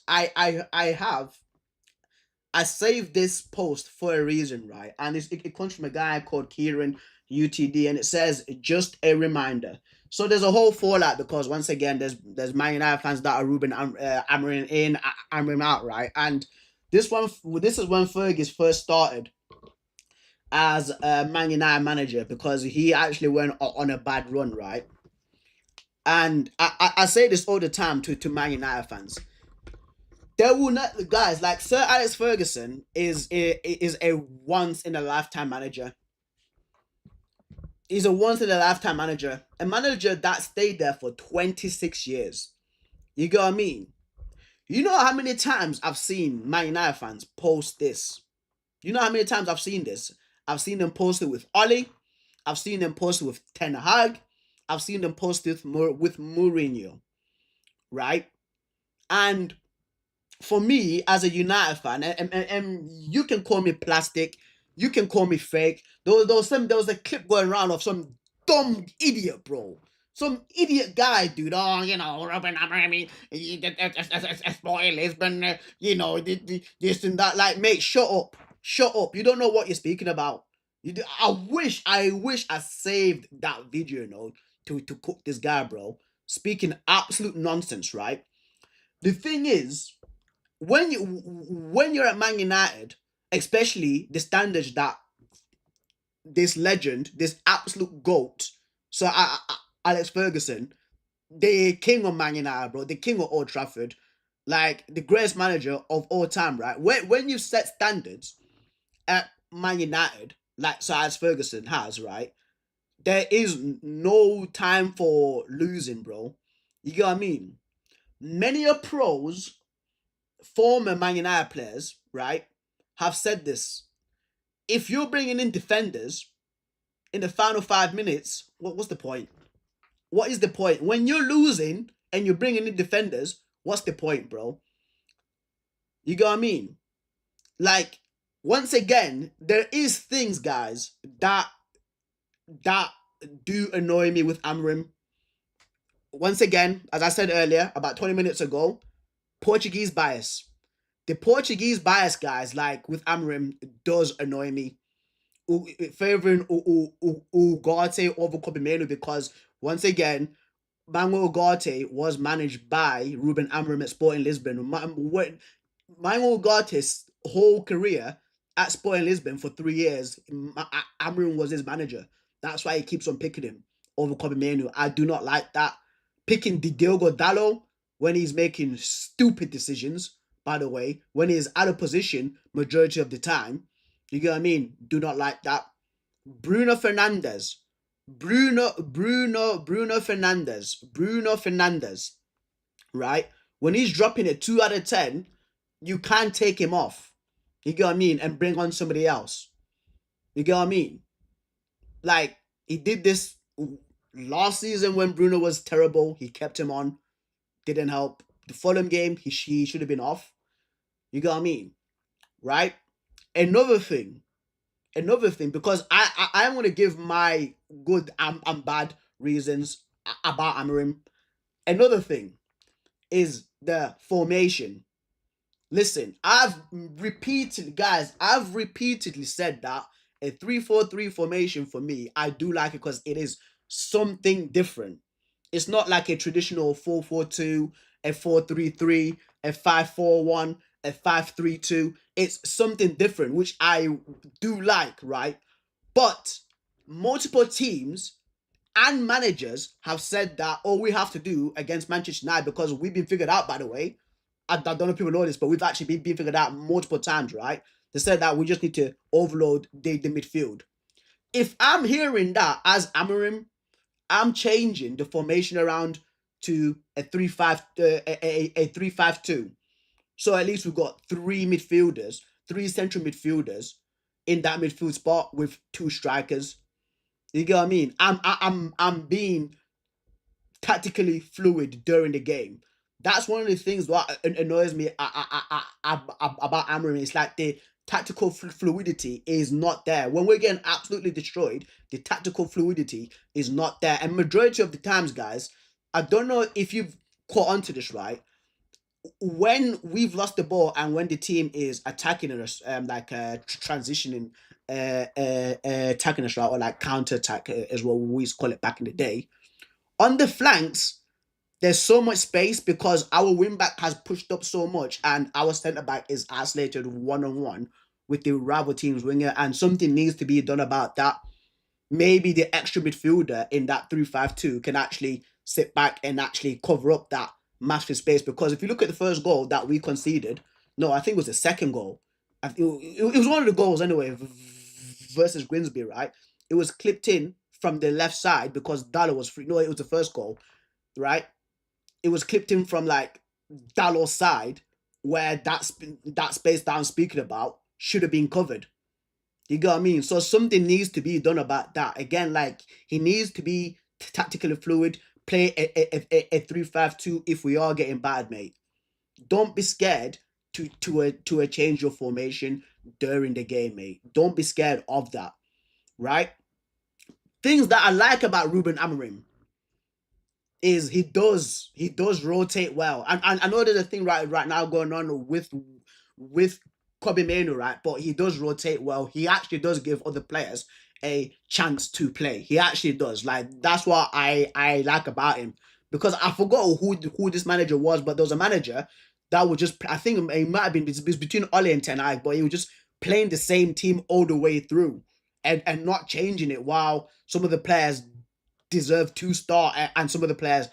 I saved this post for a reason, right? And it comes from a guy called Kieran UTD, and it says just a reminder. So there's a whole fallout because once again, there's Man United fans that are Ruben Amorim in, Amorim out, right? And this is when Fergus first started as a Man United manager because he actually went on a bad run, right? And I say this all the time to Man United fans. There will not, guys, like Sir Alex Ferguson is a once in a lifetime manager. He's a once in a lifetime manager, a manager that stayed there for 26 years. You get what I mean? You know how many times I've seen Man United fans post this? You know how many times I've seen this? I've seen them post it with Oli. I've seen them post it with Ten Hag. I've seen them post it with Mourinho, right? And for me, as a United fan, and you can call me plastic, you can call me fake. There was a clip going around of some dumb idiot, bro. Some idiot guy, dude. Oh, Ruben Amorim, Sporting Lisbon, this and that. Like, mate, shut up. Shut up. You don't know what you're speaking about. I wish I saved that video, to cook this guy, bro. Speaking absolute nonsense, right? The thing is, when you're at Man United, especially the standards that this legend, this absolute goat, so Alex Ferguson, the king of Man United, bro, the king of Old Trafford, like the greatest manager of all time, right? When you set standards at Man United, like Sir Alex Ferguson has, right? There is no time for losing, bro. You get what I mean? Many a pros, former Man United players, right, have said this. If you're bringing in defenders in the final 5 minutes, what's the point? What is the point? When you're losing and you're bringing in defenders, what's the point, bro? You get what I mean? Like, once again, there is things, guys, that do annoy me with Amorim. Once again, as I said earlier, about 20 minutes ago, Portuguese bias. The Portuguese bias, guys, like with Amorim, does annoy me. Favoring Ugarte over Kobe Manu because once again, Manuel Ugarte was managed by Ruben Amorim at Sporting Lisbon. Manuel Ugarte's whole career at Sporting Lisbon for 3 years, Amorim was his manager. That's why he keeps on picking him over Kobe Manu. I do not like that. Picking Diogo Dallo when he's making stupid decisions, by the way, when he's out of position majority of the time. You get what I mean? Do not like that. Bruno Fernandes. Bruno Fernandes. Right? When he's dropping a 2 out of 10, you can't take him off. You get what I mean? And bring on somebody else. You get what I mean? Like, He did this last season when Bruno was terrible. He kept him on, didn't help. The Fulham game, he should have been off. You get what I mean, right? Another thing, because I want to give my good and bad reasons about Amorim. Another thing is the formation. Listen, I've repeatedly said that a 3-4-3 formation for me, I do like it because it is something different. It's not like a traditional 4-4-2, a 4-3-3, a 5-4-1, a 5-3-2. It's something different, which I do like, right? But multiple teams and managers have said that all we have to do against Manchester United, because we've been figured out, by the way. I don't know if people know this, but we've actually been figured out multiple times, right? They said that we just need to overload the midfield. If I'm hearing that as Amorim, I'm changing the formation around to a 3-5 a 3-5-2. So at least we've got three central midfielders in that midfield spot with two strikers. You get what I mean? I'm being tactically fluid during the game. That's one of the things that annoys me about Amorim. It's like the tactical fluidity is not there. When we're getting absolutely destroyed, the tactical fluidity is not there. And majority of the times, guys, I don't know if you've caught on to this, right? When we've lost the ball and when the team is attacking us, transitioning, attacking us, right, or like counter attack, is what we used to call it back in the day. On the flanks, there's so much space because our wing back has pushed up so much and our centre back is isolated one on one with the rival team's winger, and something needs to be done about that. Maybe the extra midfielder in that 3-5-2 can actually sit back and actually cover up that massive space. Because if you look at the first goal that we conceded, no, I think it was the second goal. It was one of the goals anyway, versus Grimsby, right? It was clipped in from the left side because Dallo was free. No, it was the first goal, right? It was clipped in from like Dallo's side, where that space that I'm speaking about should have been covered. You get what I mean? So something needs to be done about that. Again, like he needs to be tactically fluid, play a 3-5-2 if we are getting bad, mate. Don't be scared to change your formation during the game, mate. Don't be scared of that, right? Things that I like about Ruben Amorim is he does rotate well. And I know there's a thing right now going on with Kobe Manu, right? But he does rotate well. He actually does give other players a chance to play. He actually does. Like that's what I like about him. Because I forgot who this manager was, but there was a manager that would just, I think it might have been between Ole and Ten Hag, but he was just playing the same team all the way through and not changing it, while some of the players deserve to start and some of the players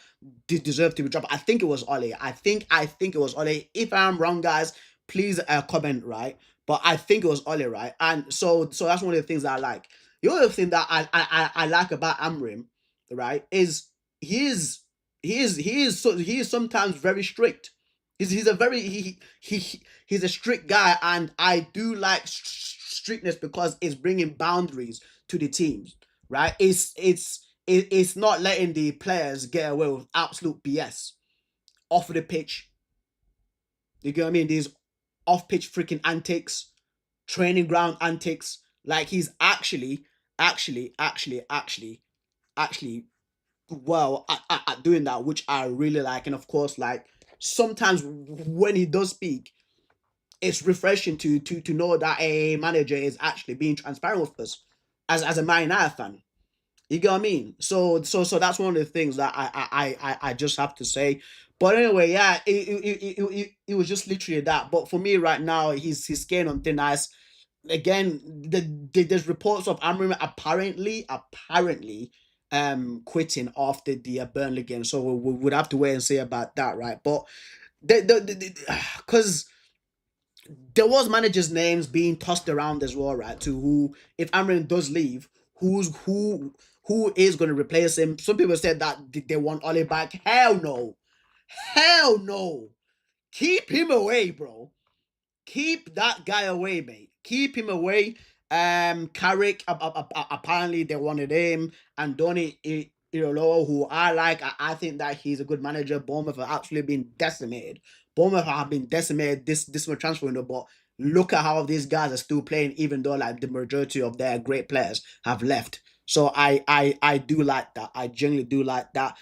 deserve to be dropped. I think it was Ole. I think it was Ole. If I'm wrong, guys, please comment, right? But I think it was Ole, right? And so that's one of the things that I like. The other thing that I like about Amrim, right, is he is he is sometimes very strict. He's a very he's a strict guy, and I do like strictness because it's bringing boundaries to the teams, right? It's not letting the players get away with absolute BS off of the pitch. You get what I mean? These off pitch freaking antics, training ground antics. Like he's actually well at doing that, which I really like. And of course, like sometimes when he does speak, it's refreshing to know that a manager is actually being transparent with us as a Man United fan. You get what I mean? So that's one of the things that I just have to say. But anyway, yeah, it was just literally that. But for me right now, he's skating on thin ice. Again, there's reports of Amorim apparently quitting after the Burnley game. So we would have to wait and see about that, right? But because there was managers' names being tossed around as well, right? To who, if Amrin does leave, who is going to replace him? Some people said that they want Ole back. Hell no, hell no. Keep him away, bro. Keep that guy away, mate. Keep him away. Carrick, apparently they wanted him, and Donny Irolo, who I like. I think that he's a good manager. Bournemouth have actually been decimated. Bournemouth have been decimated this much transfer window, but look at how these guys are still playing, even though like the majority of their great players have left. So I do like that. I genuinely do like that.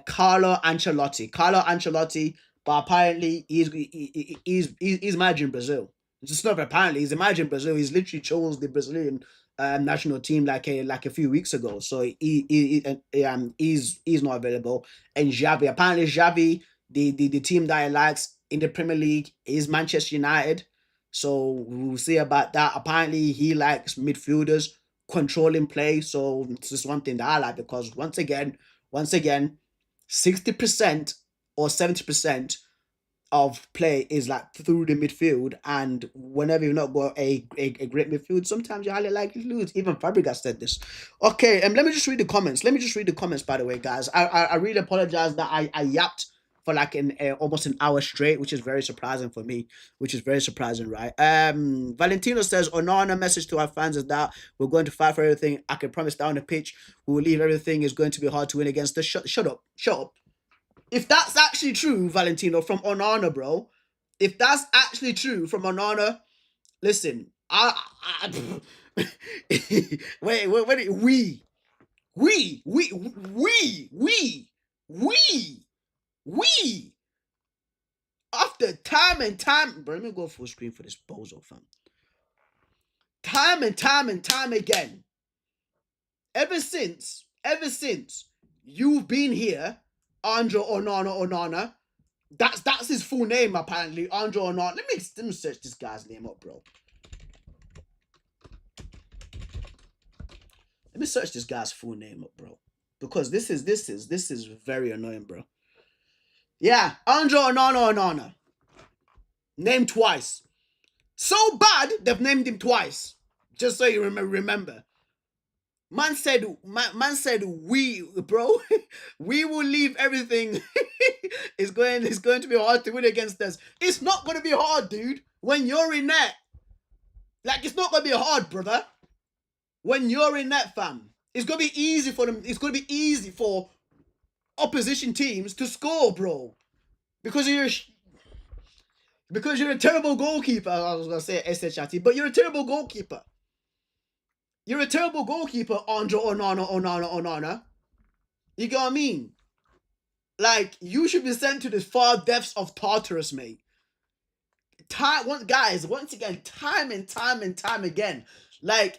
Carlo Ancelotti, but apparently he's managing Brazil. It's not apparently he's managing Brazil. He's literally chose the Brazilian national team like a few weeks ago. So he's not available. And Xavi, apparently Xavi, the team that he likes in the Premier League is Manchester United. So we'll see about that. Apparently he likes midfielders controlling play. So it's just one thing that I like, because once again, 60% or 70% of play is like through the midfield, and whenever you've not got a great midfield, sometimes you're highly likely to lose. Even Fabregas said this. Okay, let me just read the comments. By the way, guys. I really apologize that I yapped for like almost an hour straight, which is very surprising for me. Which is very surprising, right? Valentino says Onana message to our fans is that we're going to fight for everything. I can promise down the pitch we will leave everything. Is going to be hard to win against the shut up. If that's actually true, Valentino, from Onana, bro. If that's actually true from Onana, listen, wait, we, we, we, we, we, we, after time and time, bro, let me go full screen for this bozo, fam. Time and time and time again, ever since you've been here, Andrew Onana, that's his full name, apparently. Andre Onana. Let me search this guy's name up, bro. Let me search this guy's full name up, bro. Because this is very annoying, bro. Yeah, Andre Onana. Named twice. So bad they've named him twice. Just so you remember. Man said, we, bro, we will leave everything. It's going to be hard to win against us. It's not going to be hard, dude. When you're in net, like it's not going to be hard, brother. When you're in net, fam, it's going to be easy for them. It's going to be easy for opposition teams to score, bro, because you're a terrible goalkeeper. I was going to say SHRT, but you're a terrible goalkeeper. You're a terrible goalkeeper, Andre Onana. You get what I mean? Like, you should be sent to the far depths of Tartarus, mate. Once again, time and time again. Like,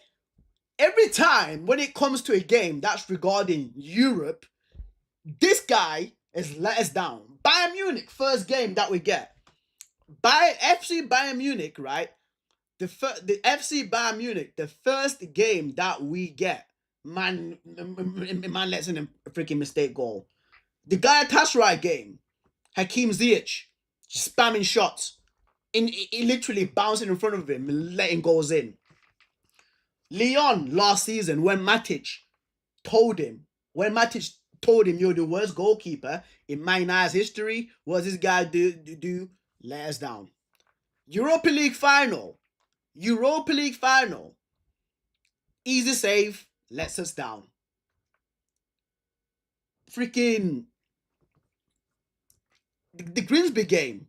every time when it comes to a game that's regarding Europe, this guy has let us down. Bayern Munich, first game that we get. By FC Bayern Munich, right? The FC Bayern Munich, the first game that we get, man lets in a freaking mistake goal. The Galatasaray game, Hakim Ziyech spamming shots, in literally bouncing in front of him, letting goals in. Lyon last season, when Matic told him, you're the worst goalkeeper in Man United's history, what does this guy do? Let us down. Europa League final. Easy save, lets us down. Freaking the Grimsby game.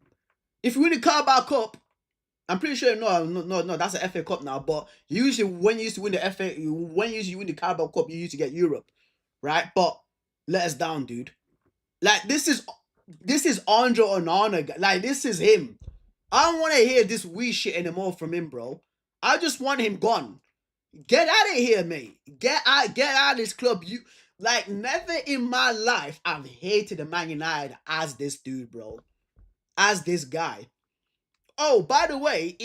If you win the Carabao Cup, I'm pretty sure no, that's an FA Cup now. But usually when you used to win you win the Carabao Cup, you used to get Europe, right? But let us down, dude. Like this is Andre Onana. Like this is him. I don't want to hear this wee shit anymore from him, bro. I just want him gone. Get out of here, mate. Get out of this club. You like never in my life I've hated a Man United as this dude, bro. As this guy. Oh, by the way,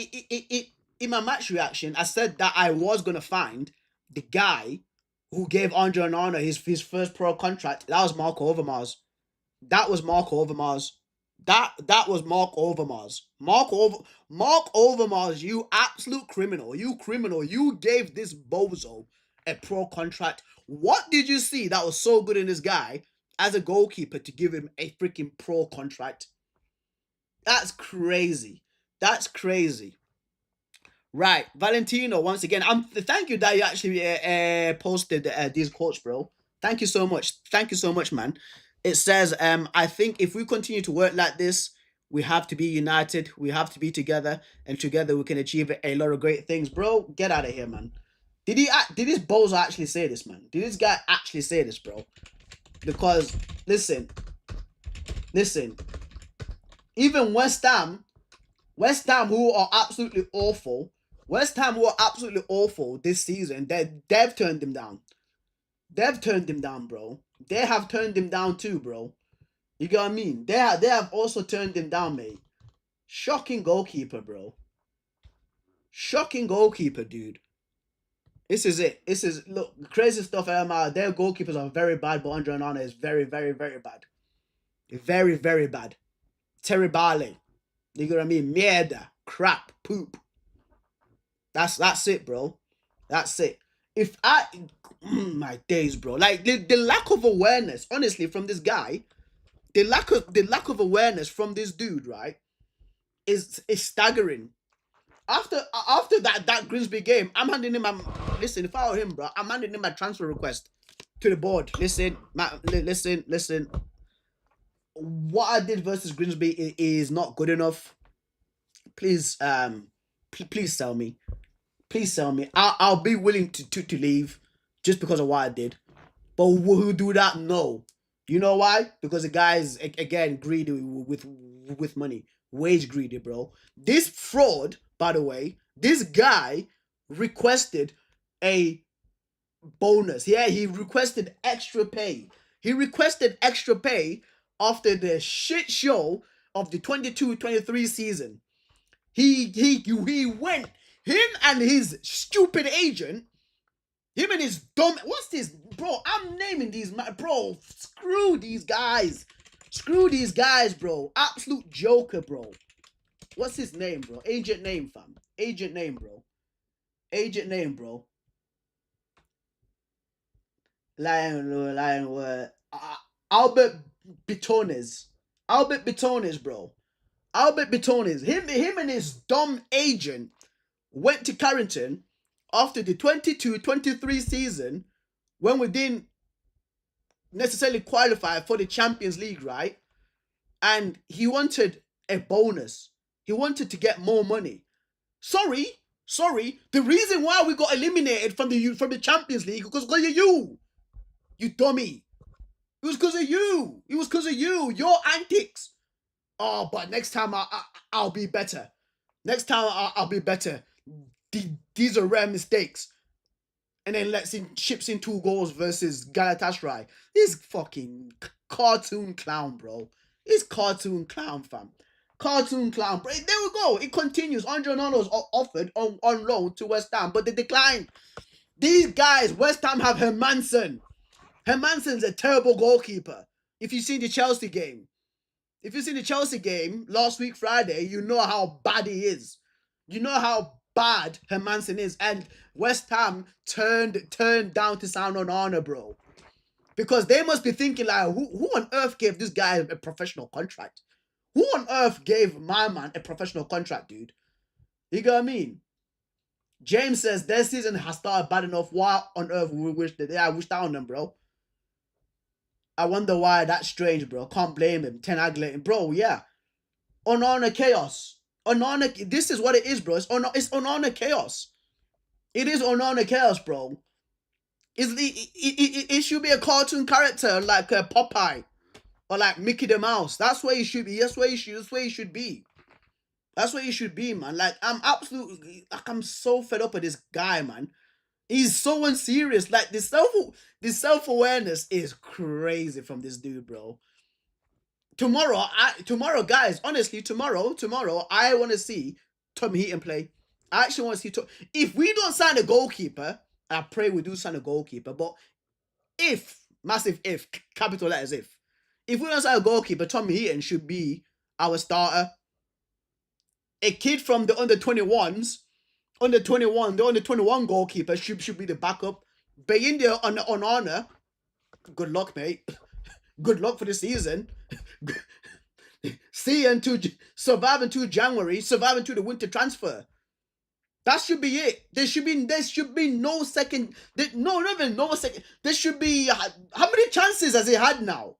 in my match reaction, I said that I was gonna find the guy who gave Andre Onana his first pro contract. That was Marco Overmars. That was Mark Overmars. That was Mark Overmars. Mark Overmars, you absolute criminal. You gave this bozo a pro contract. What did you see that was so good in this guy as a goalkeeper to give him a freaking pro contract? That's crazy. Right, Valentino. Once again, thank you that you actually posted these quotes, bro. Thank you so much. Thank you so much, man. It says, I think if we continue to work like this, we have to be united. We have to be together, and together we can achieve a lot of great things, bro. Get out of here, man. Did this bozo actually say this, man? Did this guy actually say this, bro? Because listen. Even West Ham, who are absolutely awful, West Ham who are absolutely awful this season, they've turned him down. They've turned him down, bro. They have turned him down too, bro. You get what I mean? They have also turned him down, mate. Shocking goalkeeper, bro. Shocking goalkeeper, dude. This is it. This is look crazy stuff. Their goalkeepers are very bad, but Andre Onana is very, very, very bad. Very, very bad. Terribale. You get what I mean? Mierda. Crap. Poop. That's it, bro. That's it. If I my days, bro. Like the lack of awareness, honestly, from this guy, the lack of awareness from this dude, right, is staggering. After that Grimsby game, I'm handing him my listen. If I were him, bro, I'm handing him my transfer request to the board. Listen, listen. What I did versus Grimsby is not good enough. Please, please sell me. Please sell me. I'll be willing to leave just because of what I did. But will he do that? No. You know why? Because the guy's again greedy with money, wage greedy, bro. This fraud, by the way, this guy requested a bonus. Yeah, he requested extra pay. He requested extra pay after the shit show of the 22-23 season. He went. Him and his stupid agent. Him and his dumb. What's this, bro? I'm naming these, bro. Screw these guys. Screw these guys, bro. Absolute joker, bro. What's his name, bro? Agent name, fam. Agent name, bro. Agent name, bro. Lion. Albert Bitones. Albert Bitones, bro. Albert Bitones. Him and his dumb agent went to Carrington after the 22-23 season when we didn't necessarily qualify for the Champions League, right? And he wanted a bonus. He wanted to get more money. Sorry. The reason why we got eliminated from the Champions League was because of you. You dummy. It was because of you. It was because of you. Your antics. Oh, but next time I'll be better. Next time I'll be better. These are rare mistakes. And then chips in 2 goals versus Galatasaray. This fucking cartoon clown, bro. This cartoon clown, fam. Cartoon clown, bro. There we go. It continues. Andre Onana was offered on loan to West Ham, but they declined. These guys, West Ham have Hermansen. Hermansen's a terrible goalkeeper. If you see the Chelsea game. If you see the Chelsea game last week, Friday, you know how bad he is. You know how bad Hermansen is. And West Ham turned down to sound on honor, bro. Because they must be thinking like, who on earth gave this guy a professional contract? Who on earth gave my man a professional contract, dude? You get what I mean? James says their season has started bad enough. Why on earth we wish that I wished out on them, bro? I wonder why. That's strange, bro. Can't blame him. Ten Hag letting, bro. Yeah, Onana chaos. Onana. This is what it is, bro. It's Onana chaos. It is Onana chaos, bro. It should be a cartoon character like Popeye or like Mickey the Mouse. That's where he should be. That's where he should be. That's where he should be, man. Like I'm so fed up with this guy, man. He's so unserious. Like the self-awareness is crazy from this dude, bro. Tomorrow, guys, honestly, tomorrow, I want to see Tom Heaton play. I actually want to see if we don't sign a goalkeeper, I pray we do sign a goalkeeper, but massive if, capital letters if we don't sign a goalkeeper, Tom Heaton should be our starter. A kid from the under-21s, the under-21 goalkeeper should be the backup. Bayindia on honor. Good luck, mate. Good luck for the season. See you survive until January. Survive until the winter transfer. That should be it. There should be no second. No, not even no second. There should be how many chances has he had now?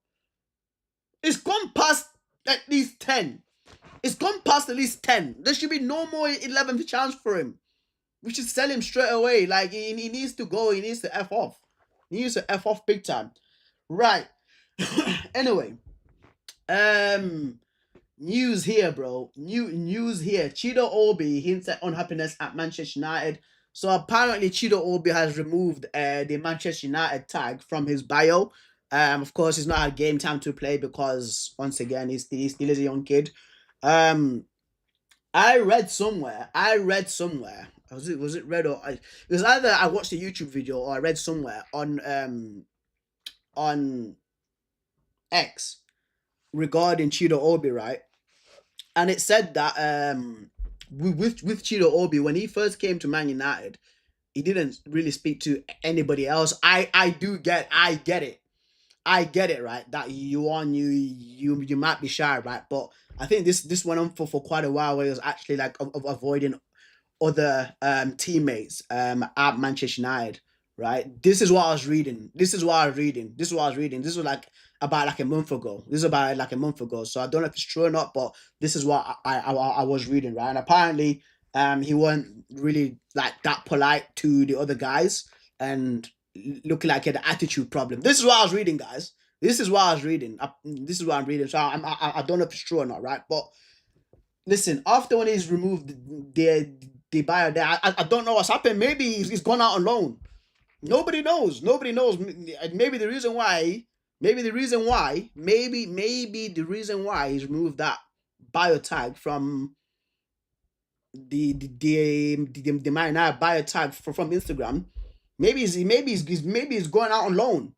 It's gone past at least 10. It's gone past at least 10. There should be no more 11th chance for him. We should sell him straight away. Like he needs to go. He needs to F off. He needs to F off big time. Right. Anyway, news here, bro. News here. Chido Obi hints at unhappiness at Manchester United. So apparently, Chido Obi has removed the Manchester United tag from his bio. Of course, he's not had game time to play because once again, he still is a young kid. I read somewhere. Was it read or it was either I watched a YouTube video or I read somewhere on X regarding Chido Obi, right? And it said that with Chido Obi, when he first came to Man United, he didn't really speak to anybody else. I get it. I get it, right? That you might be shy, right? But I think this went on for quite a while where he was actually like of avoiding other teammates at Manchester United, right? This is what I was reading. This is was like about like a month ago. This is about like a month ago. So I don't know if it's true or not, but this is what I was reading, right? And apparently, he wasn't really like that polite to the other guys and looking like he had an attitude problem. This is what I was reading, guys. This is what I was reading. This is what I'm reading. So I don't know if it's true or not, right? But listen, after when he's removed the bio there, I don't know what's happened. Maybe he's gone out on loan. Nobody knows. Nobody knows. Maybe the reason why. Maybe the reason why. Maybe the reason why he's removed that bio tag from the Man bio tag from Instagram. Maybe he's going out on loan.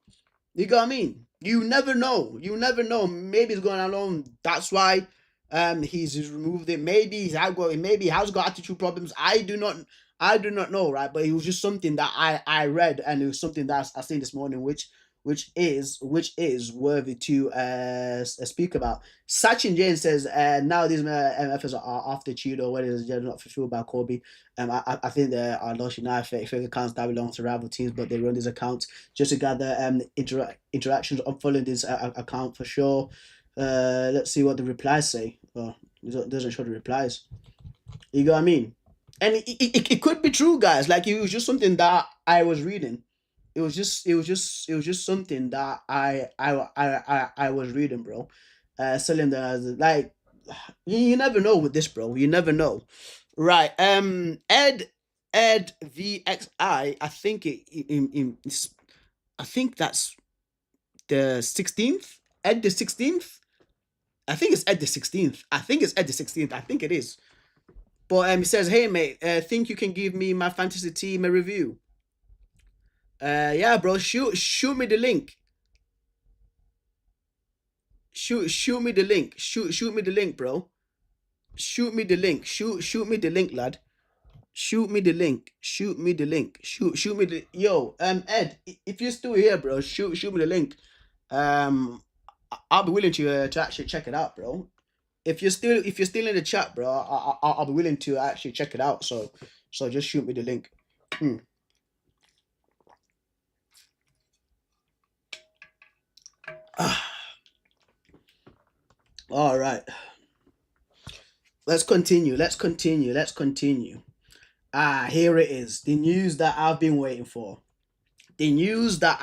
You get what I mean? You never know. You never know. Maybe he's going out on loan. That's why he's removed it. Maybe he has got attitude problems. I do not know, right? But it was just something that I read, and it was something that I seen this morning, which is worthy to speak about. Sachin Jain says now these MFs are after Chido, whether it's not fulfilled by Kobe. I think there are lost United fake accounts that belong to rival teams, but they run these accounts just to gather interactions. I'm following this account for sure. Let's see what the replies say. Oh, it doesn't show the replies. You know what I mean? And it could be true, guys. Like it was just something that I was reading. It was just something that I was reading, bro. Selling the like you never know with this, bro. You never know. Right. Ed VXI. I think that's the 16th. Ed the 16th. I think it's Ed the 16th. I think it's Ed the 16th. I think it is. But he says, "Hey mate, think you can give me my fantasy team a review?" Yeah, bro. Shoot me the link. Shoot me the link. Shoot me the link, bro. Shoot me the link. Shoot me the link, lad. Shoot me the link. Shoot me the link. Shoot me the yo. Ed, if you're still here, bro, shoot me the link. I'll be willing to actually check it out, bro. If you're still in the chat, bro, I'll be willing to actually check it out. So just shoot me the link. All right. Let's continue. Here it is. The news that I've been waiting for. Man. The news that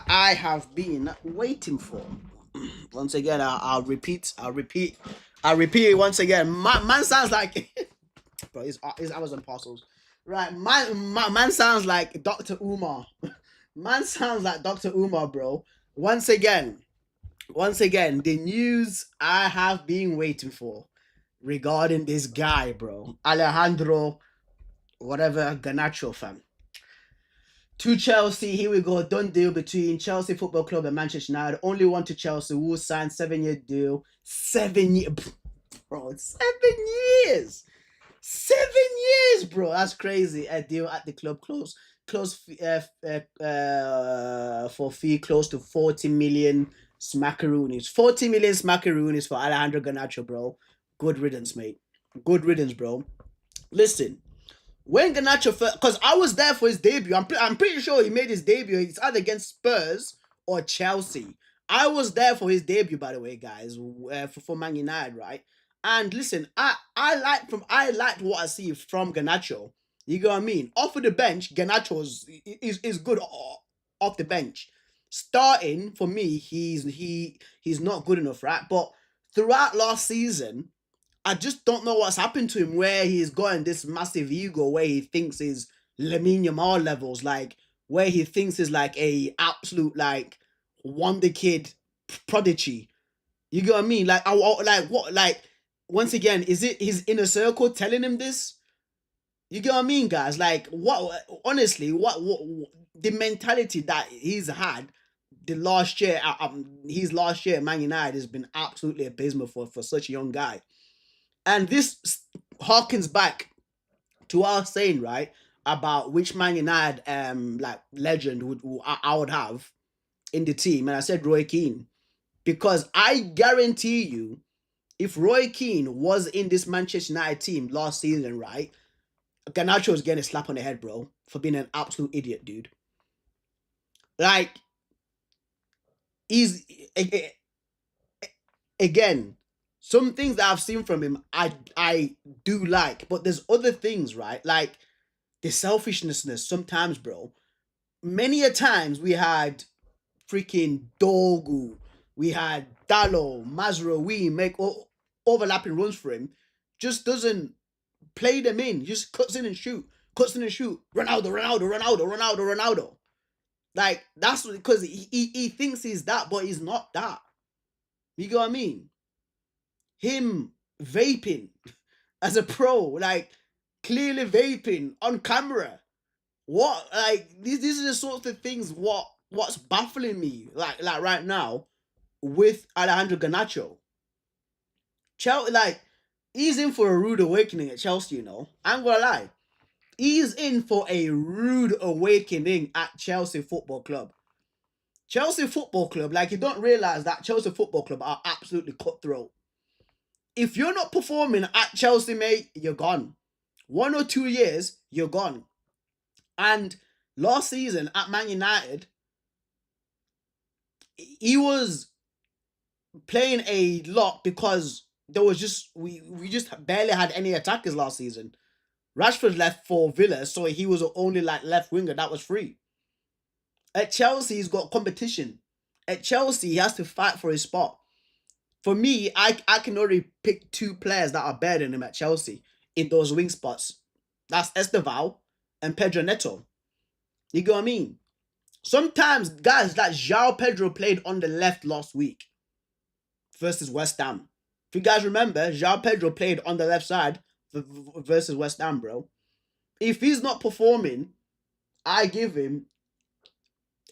I have been waiting for. Once again, I'll repeat it once again. Man sounds like bro, his Amazon parcels. Right, man sounds like Dr. Umar. Man sounds like Dr. Umar, bro. Once again, the news I have been waiting for regarding this guy, bro. Alejandro, whatever, Garnacho, fam. To Chelsea, here we go. Done deal between Chelsea Football Club and Manchester United. Only one to Chelsea. Who signed 7-year deal. 7 years. Bro, 7 years. 7 years, bro. That's crazy. A deal at the club close for fee close to 40 million smackaroonies. 40 million smackaroonies for Alejandro Garnacho, bro. Good riddance, mate. Good riddance, bro. Listen, when Garnacho first, because I was there for his debut. I'm pretty sure he made his debut. It's either against Spurs or Chelsea. I was there for his debut, by the way, guys, for Man United, right? And listen, I liked what I see from Garnacho. You know what I mean? Off of the bench, Garnacho is good off the bench. Starting for me, he's not good enough, right? But throughout last season, I just don't know what's happened to him where he's gotten this massive ego where he thinks is Lamine Yamal levels, like where he thinks is like a absolute like wonder kid prodigy. You get what I mean? Like like what like once again, is it his inner circle telling him this? You get what I mean, guys? Like what honestly, what the mentality that he's had the last year, his last year at Man United has been absolutely abysmal for such a young guy. And this harkens back to our saying, right, about which Man United like legend I would have in the team. And I said Roy Keane. Because I guarantee you, if Roy Keane was in this Manchester United team last season, right, Garnacho was getting a slap on the head, bro, for being an absolute idiot, dude. Like, he's again, some things that I've seen from him, I do like, but there's other things, right? Like the selfishness sometimes, bro. Many a times we had freaking Dogu, we had Dallo, Mazraoui make overlapping runs for him, just doesn't play them in, just cuts in and shoot, Ronaldo, Ronaldo, Ronaldo, Ronaldo, Ronaldo. Like that's because he thinks he's that, but he's not that. You get what I mean? Him vaping as a pro, like clearly vaping on camera. What like these are the sorts of things what's baffling me like right now with Alejandro Garnacho. Chelsea like he's in for a rude awakening at Chelsea, you know. I'm gonna lie. He's in for a rude awakening at Chelsea Football Club. Chelsea Football Club, like you don't realize that Chelsea Football Club are absolutely cutthroat. If you're not performing at Chelsea, mate, you're gone. 1 or 2 years, you're gone. And last season at Man United, he was playing a lot because there was just we just barely had any attackers last season. Rashford left for Villa, so he was the only like left winger that was free. At Chelsea, he's got competition. At Chelsea, he has to fight for his spot. For me, I can already pick two players that are better than him at Chelsea in those wing spots. That's Esteval and Pedro Neto. You get what I mean? Sometimes, guys, that João Pedro played on the left last week versus West Ham. If you guys remember, João Pedro played on the left side versus West Ham, bro. If he's not performing, I give him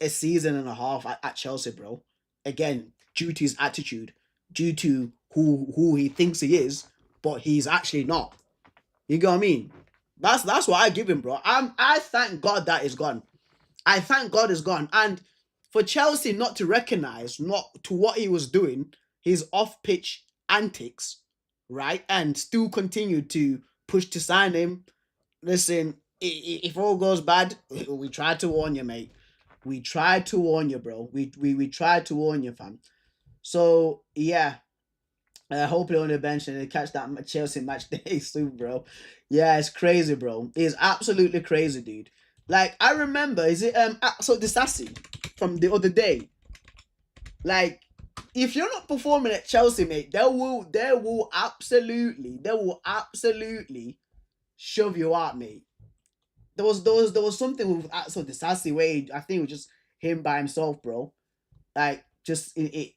a season and a half at Chelsea, bro. Again, due to his attitude, due to who he thinks he is, but he's actually not. You get what I mean? That's what I give him, bro. I thank God that is gone. I thank God is gone. And for Chelsea not to recognize not to what he was doing, his off-pitch antics, right, and still continue to push to sign him. Listen, if all goes bad, we tried to warn you, mate. We tried to warn you, bro. We tried to warn you, fam. So yeah, hopefully on the bench and they catch that Chelsea match day soon, bro. Yeah, it's crazy, bro. It's absolutely crazy, dude. Like I remember, is it so the Sassy from the other day? Like, if you're not performing at Chelsea, mate, they will absolutely shove you out, mate. There was something with so the Sassy way. I think it was just him by himself, bro. Like just in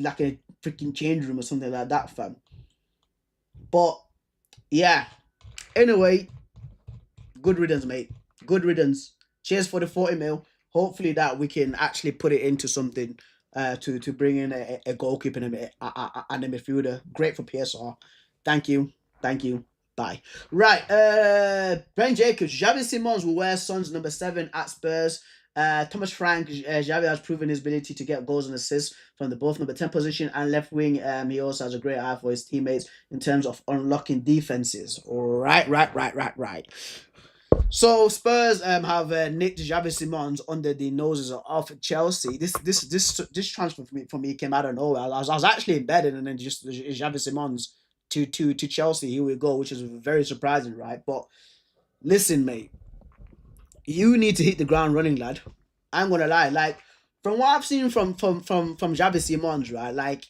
like a freaking change room or something like that, fam. But yeah. Anyway, good riddance, mate. Good riddance. Cheers for the 40 mil. Hopefully that we can actually put it into something to bring in a goalkeeper and a midfielder. Great for PSR. Thank you. Thank you. Bye. Right. Ben Jacobs. Xavi Simons will wear Son's number 7 at Spurs. Thomas Frank, Xavi has proven his ability to get goals and assists from the both number 10 position and left wing. He also has a great eye for his teammates in terms of unlocking defenses. Right. So Spurs have nicked Xavi Simons under the noses of Chelsea. This transfer for me came out of nowhere. I was actually embedded, and then just Xavi Simons to Chelsea. Here we go, which is very surprising, right? But listen, mate, you need to hit the ground running, lad. I'm gonna lie, like from what I've seen from Xavi Simons, right? Like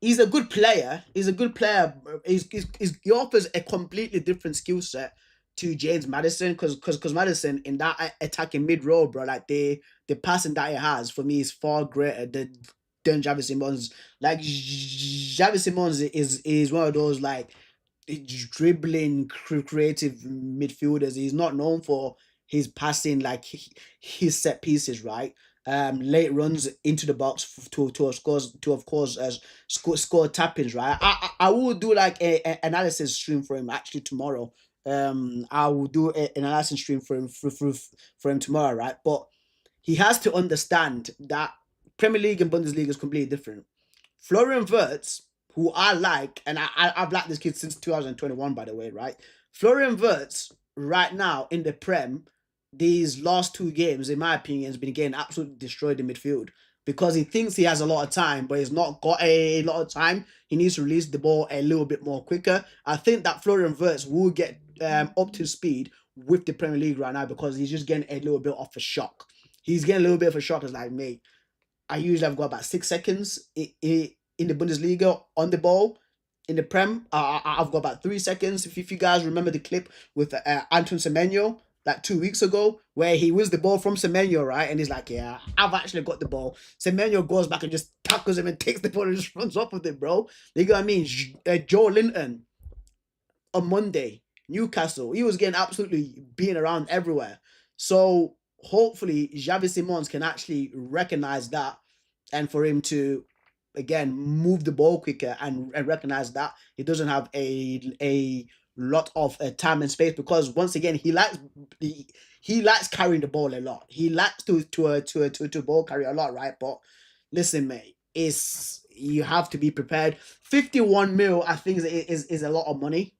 he's a good player. He's a good player. He offers a completely different skill set to James Madison because Madison in that attacking mid role, bro, like the passing that he has for me is far greater than Javi Simons. Like Javi Simons is one of those like dribbling creative midfielders. He's not known for his passing, like his set pieces, right? Late runs into the box to of course score tappings, right? I will do like a analysis stream for him actually tomorrow. I will do an analysis stream for him tomorrow, right? But he has to understand that Premier League and Bundesliga is completely different. Florian Wirtz, who I like, and I've liked this kid since 2021, by the way, right? Florian Wirtz, right now in the Prem, these last two games, in my opinion, has been getting absolutely destroyed in midfield because he thinks he has a lot of time, but he's not got a lot of time. He needs to release the ball a little bit more quicker. I think that Florian Wirtz will get up to speed with the Premier League right now because he's just getting a little bit of a shock. He's getting a little bit of a shock. It's like, mate, I usually have got about 6 seconds in the Bundesliga on the ball. In the Prem, I've got about 3 seconds. If you guys remember the clip with Anton Semenyo like 2 weeks ago, where he wins the ball from Semenyo, right? And he's like, yeah, I've actually got the ball. Semenyo goes back and just tackles him and takes the ball and just runs off with it, bro. You know what I mean? Joe Linton on Monday, Newcastle, he was getting absolutely being around everywhere. So hopefully Xavi Simons can actually recognize that and for him to again move the ball quicker and recognize that he doesn't have a lot of time and space because once again he likes carrying the ball a lot. He likes to ball carry a lot, right? But listen, mate, it's you have to be prepared. 51 mil, I think is a lot of money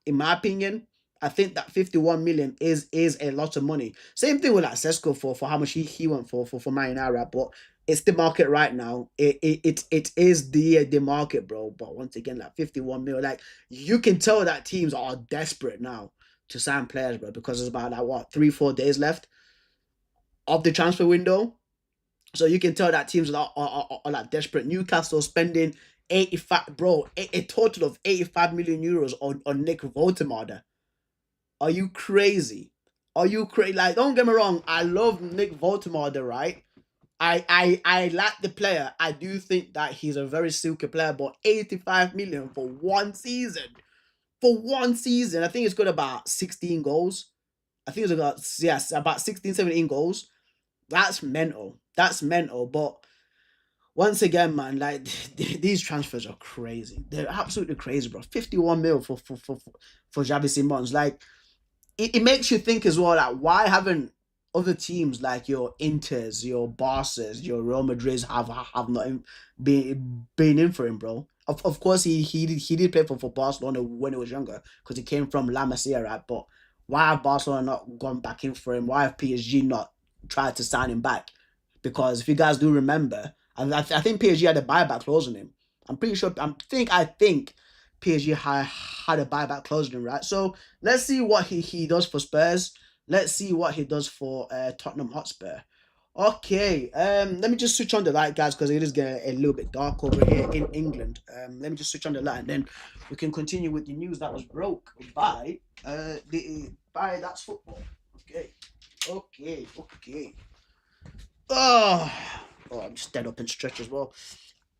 in my opinion. I think that 51 million is a lot of money. Same thing with like Sesko for how much he went for Man United, right? But it's the market right now. It is the market, bro. But once again, like 51 mil, like you can tell that teams are desperate now to sign players, bro, because it's about like what 3-4 days left of the transfer window. So you can tell that teams are like desperate. Newcastle spending 85, bro, a total of 85 million euros on Nick Voldemade. Are you crazy? Are you crazy? Like, don't get me wrong. I love Nick Voldemade, right? I like the player. I do think that he's a very silky player, but 85 million for one season. For one season. I think it's got about 16 goals. I think it's got, yes, about 16, 17 goals. That's mental. That's mental. But once again, man, like these transfers are crazy. They're absolutely crazy, bro. 51 mil for Javi Simons. Like, it makes you think as well, like, why haven't other teams like your Inters, your Barca's, your Real Madrid's have not been in for him, bro? Of course, he did play for Barcelona when he was younger because he came from La Masia, right? But why have Barcelona not gone back in for him? Why have PSG not tried to sign him back? Because if you guys do remember, I think PSG had a buyback clause on him. I'm pretty sure. I think PSG had a buyback clause on him, right? So let's see what he does for Spurs. Let's see what he does for Tottenham Hotspur. Okay, let me just switch on the light, guys, because it is getting a little bit dark over here in England. Let me just switch on the light, and then we can continue with the news that was broke by That's Football. Okay. Oh, I'm just dead up and stretch as well.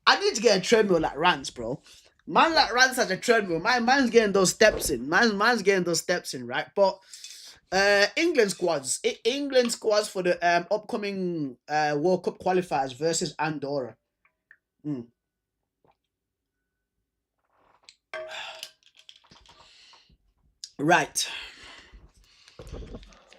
I need to get a treadmill like Rance, bro. Man like Rance has a treadmill. Man's getting those steps in. Man's getting those steps in, right? But England squads for the upcoming World Cup qualifiers versus Andorra. Mm. Right.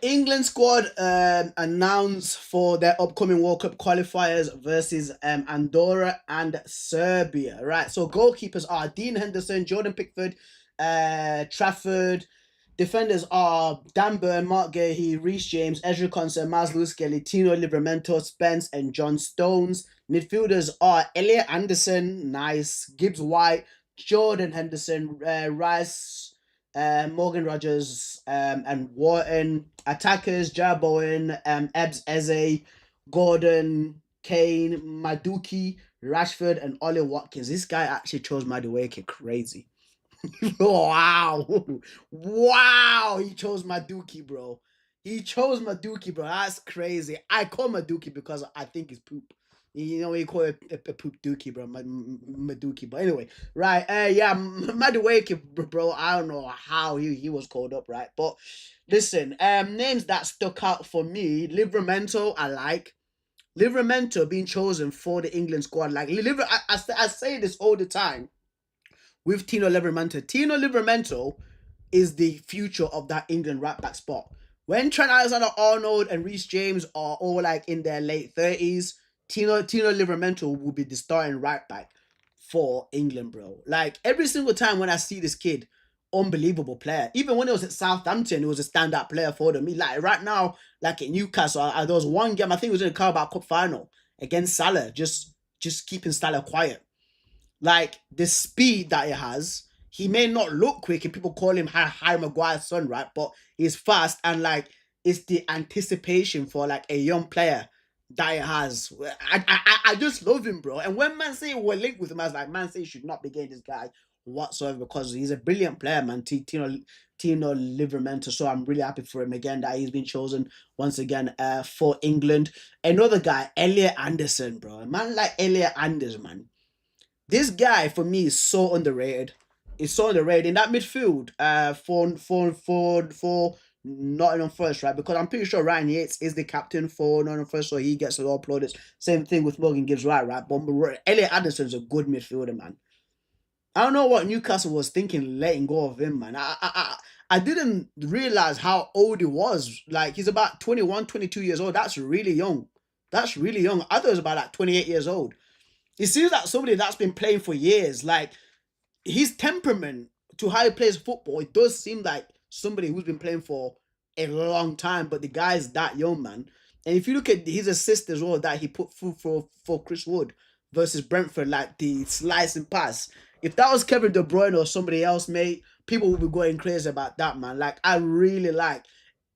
England squad announced for their upcoming World Cup qualifiers versus Andorra and Serbia. Right, so goalkeepers are Dean Henderson, Jordan Pickford, Trafford. Defenders are Dan Burn, Mark Gahey, Reece James, Ezra Konsa, Miles Lewis-Skelly, Tino Livramento, Spence, and John Stones. Midfielders are Elliot Anderson, nice, Gibbs White, Jordan Henderson, Rice, Morgan Rogers, and Wharton. Attackers, Jared Bowen, Ebbs Eze, Gordon, Kane, Maduki, Rashford, and Ollie Watkins. This guy actually chose Madueke crazy. Wow. Wow. He chose Maduki, bro. He chose Maduki, bro. That's crazy. I call Maduki because I think it's poop. You know, you call it a poop dookie, bro. Maduki. But anyway, right. Yeah, Madueke, bro. I don't know how he was called up, right? But listen, names that stuck out for me, Livramento, I like. Livramento being chosen for the England squad. Like, I say this all the time with Tino Livramento. Tino Livramento is the future of that England right back spot. When Trent Alexander-Arnold and Reece James are all like in their late 30s, Tino Livramento will be the starting right back for England, bro. Like every single time when I see this kid, unbelievable player. Even when he was at Southampton, he was a standout player for them. He, like right now, like at Newcastle, there was one game, I think it was in the Carabao Cup final against Salah, just keeping Salah quiet. Like the speed that he has, he may not look quick, and people call him Harry Maguire's son, right? But he's fast, and like it's the anticipation for like a young player that he has. I just love him, bro. And when Man City were linked with him, I was like, Man City should not be getting this guy whatsoever because he's a brilliant player, man. Tino Livramento. So I'm really happy for him again that he's been chosen once again for England. Another guy, Elliot Anderson, bro. A man like Elliot Anderson, man. This guy for me is so underrated. It's so underrated in that midfield. For Nottingham Forest, right? Because I'm pretty sure Ryan Yates is the captain for Nottingham Forest, so he gets a lot of plaudits. Same thing with Morgan Gibbs White, right? But Elliot Anderson's a good midfielder, man. I don't know what Newcastle was thinking letting go of him, man. I didn't realize how old he was. Like he's about 21, 22 years old. That's really young. That's really young. I thought he was about like 28 years old. He seems like somebody that's been playing for years. Like his temperament to how he plays football, it does seem like somebody who's been playing for a long time. But the guy's that young, man. And if you look at his assist as well that he put through for Chris Wood versus Brentford, like the slicing pass. If that was Kevin De Bruyne or somebody else, mate, people would be going crazy about that, man. Like I really like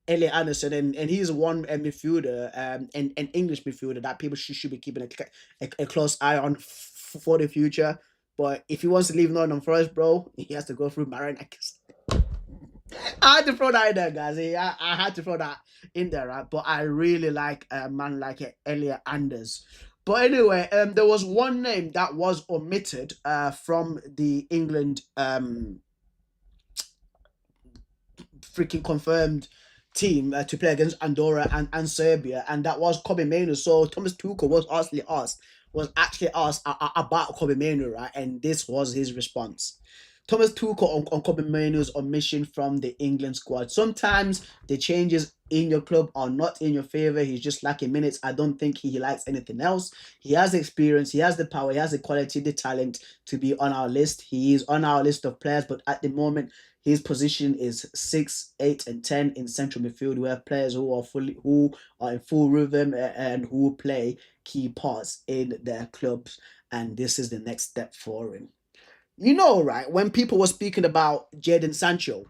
Elliot Anderson, and he's one midfielder, an English midfielder that people should be keeping a close eye on for the future. But if he wants to leave Nottingham Forest, bro, he has to go through Marinakis. I had to throw that in there, guys. I had to throw that in there, right? But I really like a man like Elliot Anders. But anyway, there was one name that was omitted from the England freaking confirmed team to play against Andorra and Serbia, and that was Kobe Mainoo. So Thomas Tuchel was actually asked about Kobe Mainoo, right? And this was his response. Thomas Tuchel on Kobe Mainoo's omission from the England squad. Sometimes the changes in your club are not in your favor. He's just lacking minutes. I don't think he likes anything else. He has the experience, he has the power, he has the quality, the talent to be on our list. He is on our list of players, but at the moment, his position is 6, 8, and 10 in central midfield. We have players who are in full rhythm and who play key parts in their clubs, and this is the next step for him. You know, right, when people were speaking about Jadon Sancho,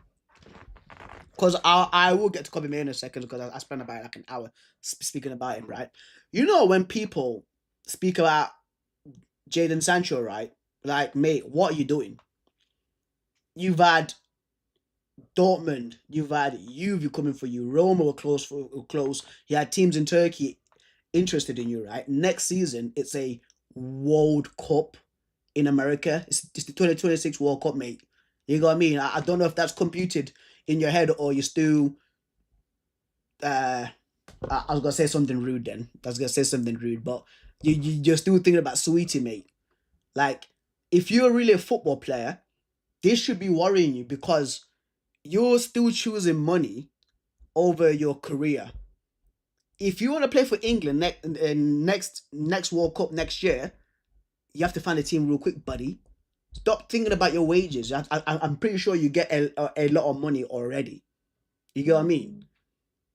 because I will get to Kobe May in a second because I spent about like an hour speaking about him, right? You know, when people speak about Jadon Sancho, right? Like, mate, what are you doing? You've had Dortmund, you've had Juve coming for you. Roma were close. You had teams in Turkey interested in you, right? Next season, it's a World Cup in America. It's the 2026 World Cup, mate. You know what I mean? I don't know if that's computed in your head or you're still. I was gonna say something rude then. But you're still thinking about Sweetie, mate. Like, if you're really a football player, this should be worrying you because you're still choosing money over your career. If you want to play for England next World Cup next year, you have to find a team real quick, buddy. Stop thinking about your wages. I'm pretty sure you get a lot of money already. You get what I mean?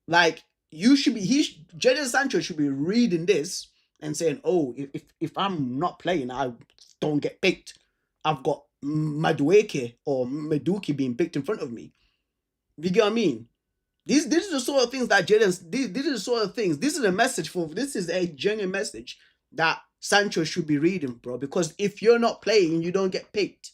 Like, you should be, Jadon Sancho should be reading this and saying, oh, if I'm not playing, I don't get picked. I've got Madueke or Meduki being picked in front of me. You get what I mean? These are the sort of things that these are the sort of things. This is a genuine message that Sancho should be reading, bro. Because if you're not playing, you don't get picked.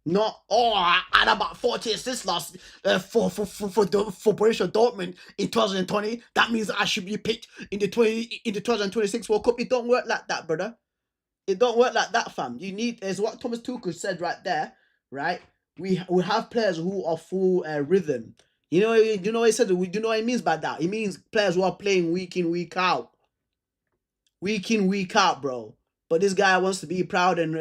Not, oh, I had about 40 assists last for Borussia Dortmund in 2020. That means I should be picked in the 2026 World Cup. It don't work like that, brother. It don't work like that, fam. You need, as what Thomas Tuchel said right there, right? We have players who are full rhythm. You know what he said. You know what he means by that. It means players who are playing week in, week out, bro. But this guy wants to be proud and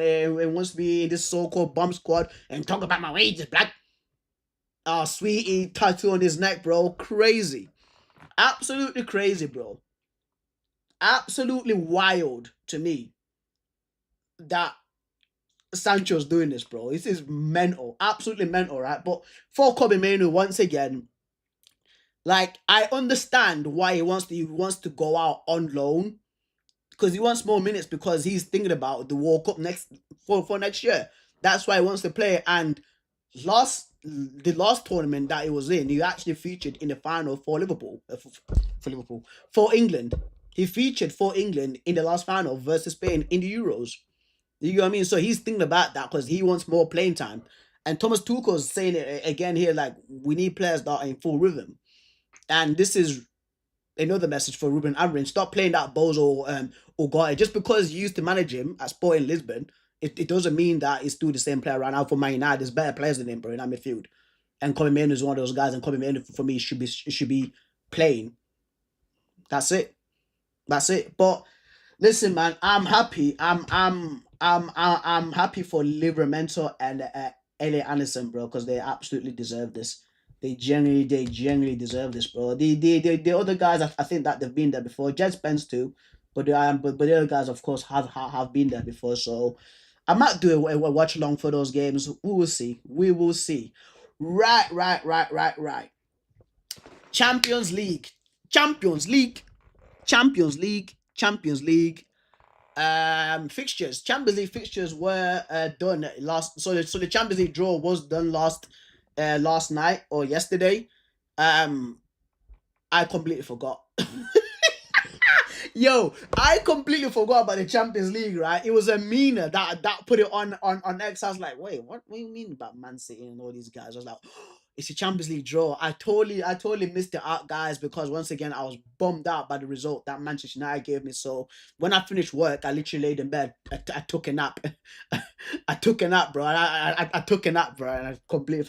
wants to be in this so-called bomb squad and talk about my wages, black. Oh, sweetie tattoo on his neck, bro. Crazy. Absolutely crazy, bro. Absolutely wild to me that Sancho's doing this, bro. This is mental. Absolutely mental, right? But for Kobe Mainoo, once again, like, I understand why he wants to go out on loan. Because he wants more minutes, because he's thinking about the World Cup for next year. That's why he wants to play. And the last tournament that he was in, he actually featured in the final for Liverpool. For England. He featured for England in the last final versus Spain in the Euros. You know what I mean? So he's thinking about that because he wants more playing time. And Thomas Tuchel's saying it again here, like, we need players that are in full rhythm. And this is another message for Ruben Amorim. Stop playing that bozo Ugarte. Just because you used to manage him at Sporting Lisbon, it doesn't mean that he's still the same player right now for Man United. There's better players than him, bro, in that midfield. And Kobe Mainoo is one of those guys, and Kobe Mainoo for me should be playing. That's it. But listen, man, I'm happy. I'm happy for Livramento and Elliot Anderson, bro, because they absolutely deserve this. They genuinely deserve this, bro. The other guys, I think that they've been there before. Jed Spence too, but the other guys, of course, have been there before. So I might do a watch along for those games. We will see. Right. Champions League. Fixtures. Champions League fixtures were done last. So the Champions League draw was done last night or yesterday. I completely forgot. Yo, I completely forgot about the Champions League, right? It was a Mina that put it on X. I was like, wait, what do you mean about Man City and all these guys? I was like, it's a Champions League draw. I totally missed it out, guys, because once again, I was bummed out by the result that Manchester United gave me. So when I finished work, I literally laid in bed. I took a nap. I took a nap, bro. I took a nap, bro, and I completely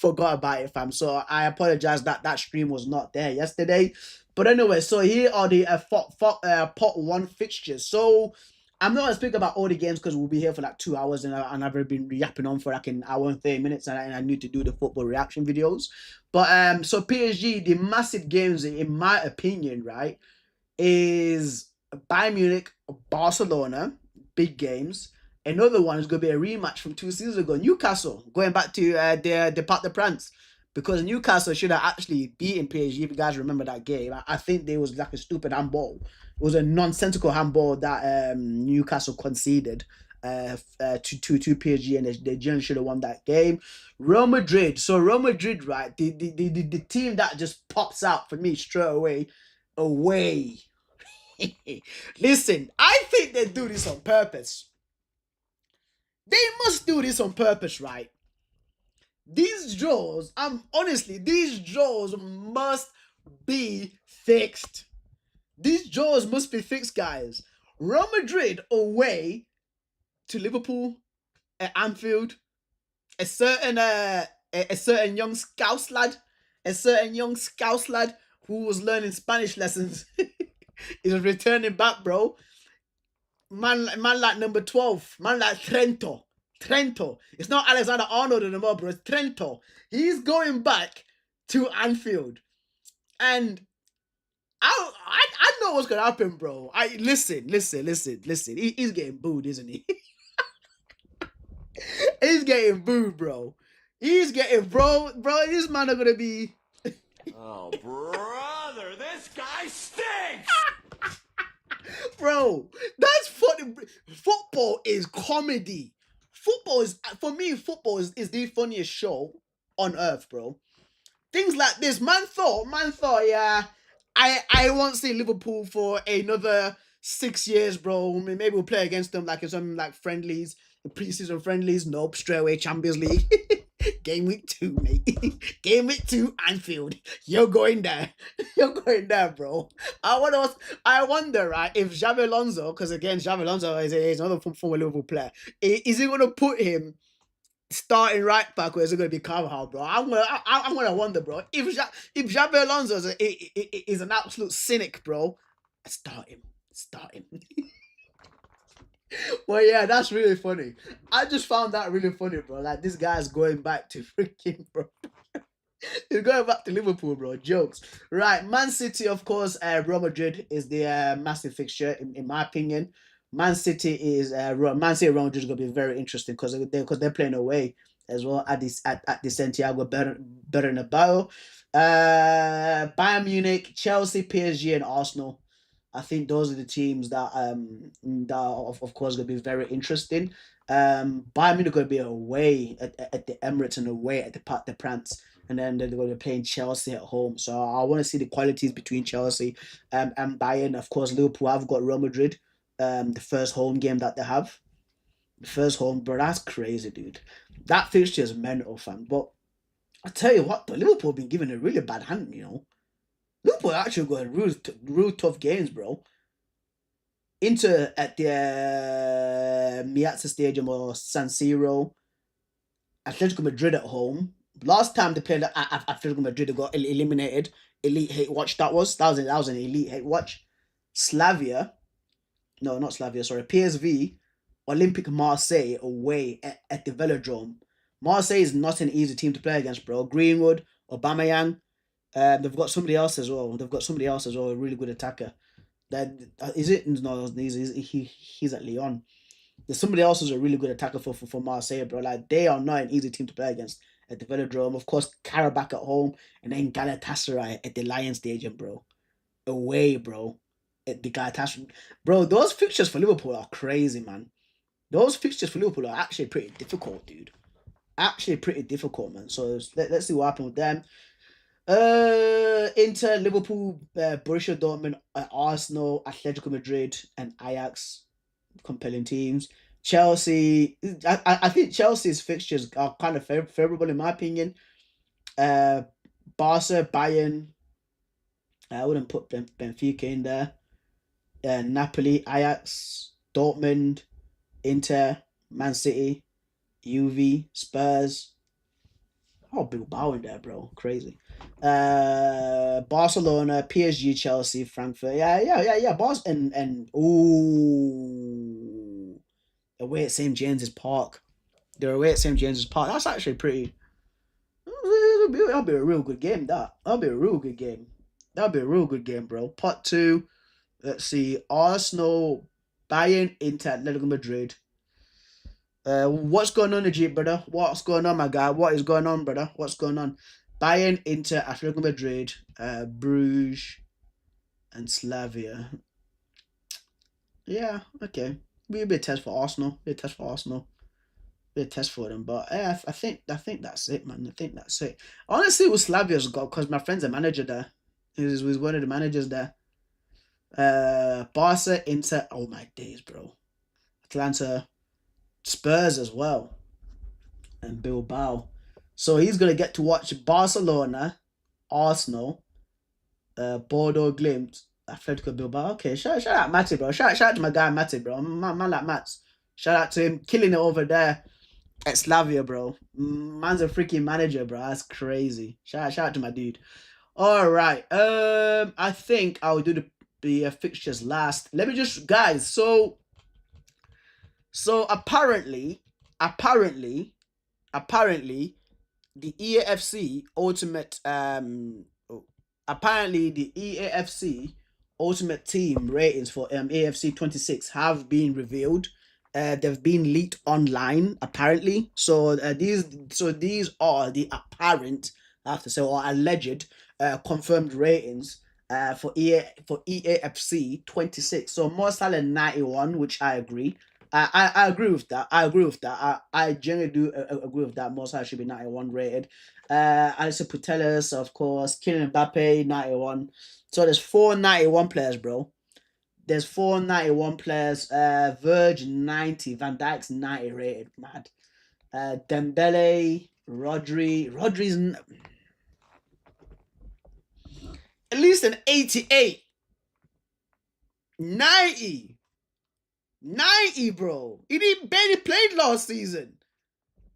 forgot about it, fam. So I apologize that stream was not there yesterday. But anyway, so here are the pot one fixtures. So I'm not going to speak about all the games because we'll be here for like 2 hours and I've been yapping on for like an hour and 30 minutes and I need to do the football reaction videos. But so PSG, the massive games, in my opinion, right, is Bayern Munich, Barcelona, big games. Another one is going to be a rematch from 2 seasons ago. Newcastle, going back to their Parc des Princes. Because Newcastle should have actually beaten PSG, if you guys remember that game. I think there was like a stupid handball. It was a nonsensical handball that Newcastle conceded to PSG, and they generally should have won that game. Real Madrid. So Real Madrid, right? The team that just pops out for me straight away. Listen, I think they do this on purpose. They must do this on purpose, right? These draws, these draws must be fixed. These draws must be fixed, guys. Real Madrid away to Liverpool at Anfield. A certain young Scouse lad, who was learning Spanish lessons is returning back, bro. Man like number 12, man like Trento. It's not Alexander Arnold anymore, bro. It's Trento. He's going back to Anfield, and I know what's gonna happen, bro. Listen. He's getting booed, isn't he? He's getting booed, bro. He's getting bro. This man are gonna be. Oh, brother, this guy stinks! Bro, that's funny. Football is comedy. Football is, for me, football is the funniest show on earth, bro. Things like this, man thought, yeah, I won't see Liverpool for another 6 years, bro. Maybe we'll play against them like in some like friendlies, preseason friendlies. Nope, straight away Champions League. Game week 2, mate. Game week 2, Anfield. You're going there. You're going there, bro. I wonder, right, if Xabi Alonso, because again, Xabi Alonso is another former Liverpool player, is he going to put him starting right back, or is it going to be Carvajal, bro? I'm gonna wonder, bro. If Xabi Alonso is an absolute cynic, bro, start him. Well, yeah, that's really funny. I just found that really funny, bro. Like, this guy's going back to freaking, bro. He's going back to Liverpool, bro. Jokes. Right, Man City, of course, Real Madrid is the massive fixture, in my opinion. Man City Man City Real Madrid is going to be very interesting because they're playing away as well at the Santiago Bernabeu. Bayern Munich, Chelsea, PSG, and Arsenal. I think those are the teams that of course going to be very interesting. Bayern Munich going to be away at the Emirates and away at the Parc des Princes, and then they're going to be playing Chelsea at home. So I want to see the qualities between Chelsea and Bayern. Of course, Liverpool have got Real Madrid. The first home game that they have, the first home, bro. That's crazy, dude. That fixture is mental, fam. But I tell you what, but Liverpool have been given a really bad hand, you know. Liverpool actually got real tough games, bro. Inter at the Miazza Stadium or San Siro. Atletico Madrid at home. Last time they played at Atletico Madrid, they got eliminated. Elite hate watch. That was an elite hate watch. Slavia, no, not Slavia. Sorry, PSV, Olympic Marseille away at the Velodrome. Marseille is not an easy team to play against, bro. Greenwood, Aubameyang. They've got somebody else as well. A really good attacker. That is it? No, he's at Lyon. There's somebody else who's a really good attacker for Marseille, bro. Like, they are not an easy team to play against at the Velodrome. Of course, Karabakh at home, and then Galatasaray at the Lion Stadium, bro. Away, bro. At the Galatasaray, bro. Those fixtures for Liverpool are crazy, man. Those fixtures for Liverpool are actually pretty difficult, dude. Actually pretty difficult, man. So let's see what happens with them. Inter, Liverpool, Borussia Dortmund, Arsenal, Atletico Madrid, and Ajax. Compelling teams. Chelsea, I think Chelsea's fixtures are kind of favorable in my opinion. Barca, Bayern. I wouldn't put Benfica in there. Napoli, Ajax, Dortmund, Inter, Man City, Juve, Spurs. Oh, Bilbao in there, bro. Crazy. Barcelona, PSG, Chelsea, Frankfurt. Yeah. Boston and ooh, away at St. James's Park. They're away at St. James's Park. That's actually pretty. That'll be a real good game. That'll be a real good game. That'll be a real good game, bro. Part 2. Let's see. Arsenal, Bayern, Inter, Atletico Madrid. What's going on, Ajit, brother? What's going on, my guy? What is going on, brother? What's going on? Bayern, Inter, Atletico Madrid, Bruges, and Slavia. Yeah, okay. Be a bit test for Arsenal. Be a test for Arsenal. Be a test for them. But yeah, I think that's it, man. I think that's it. Honestly, with Slavia's got, because my friend's a manager there. He was one of the managers there. Barca, Inter. Oh my days, bro. Atlanta, Spurs as well, and Bilbao. So he's gonna get to watch Barcelona, Arsenal, Bordeaux, Glimt, Atletico Bilbao. Okay, shout out Matty, bro. Shout out to my guy Matty, bro. Man like Mats. Shout out to him, killing it over there at Slavia, bro. Man's a freaking manager, bro. That's crazy. Shout out to my dude. All right. I think I'll do the fixtures last. Let me just, guys. So apparently, the EAFC Ultimate apparently the EAFC Ultimate Team ratings for AFC 26 have been revealed. They've been leaked online apparently. These are the apparent, I have to say, or alleged confirmed ratings for EAFC 26. So Mo Salah 91, which I agree. I agree with that. I agree with that. I generally do agree with that. Mo Salah should be 91 rated. Alisson Putellas, of course. Kylian Mbappe, 91. So there's 491 players, bro. There's 491 players. Verge 90. Van Dijk's 90 rated. Mad. Dembele, Rodri's at least an 88. 90. 90, bro. He didn't barely played last season.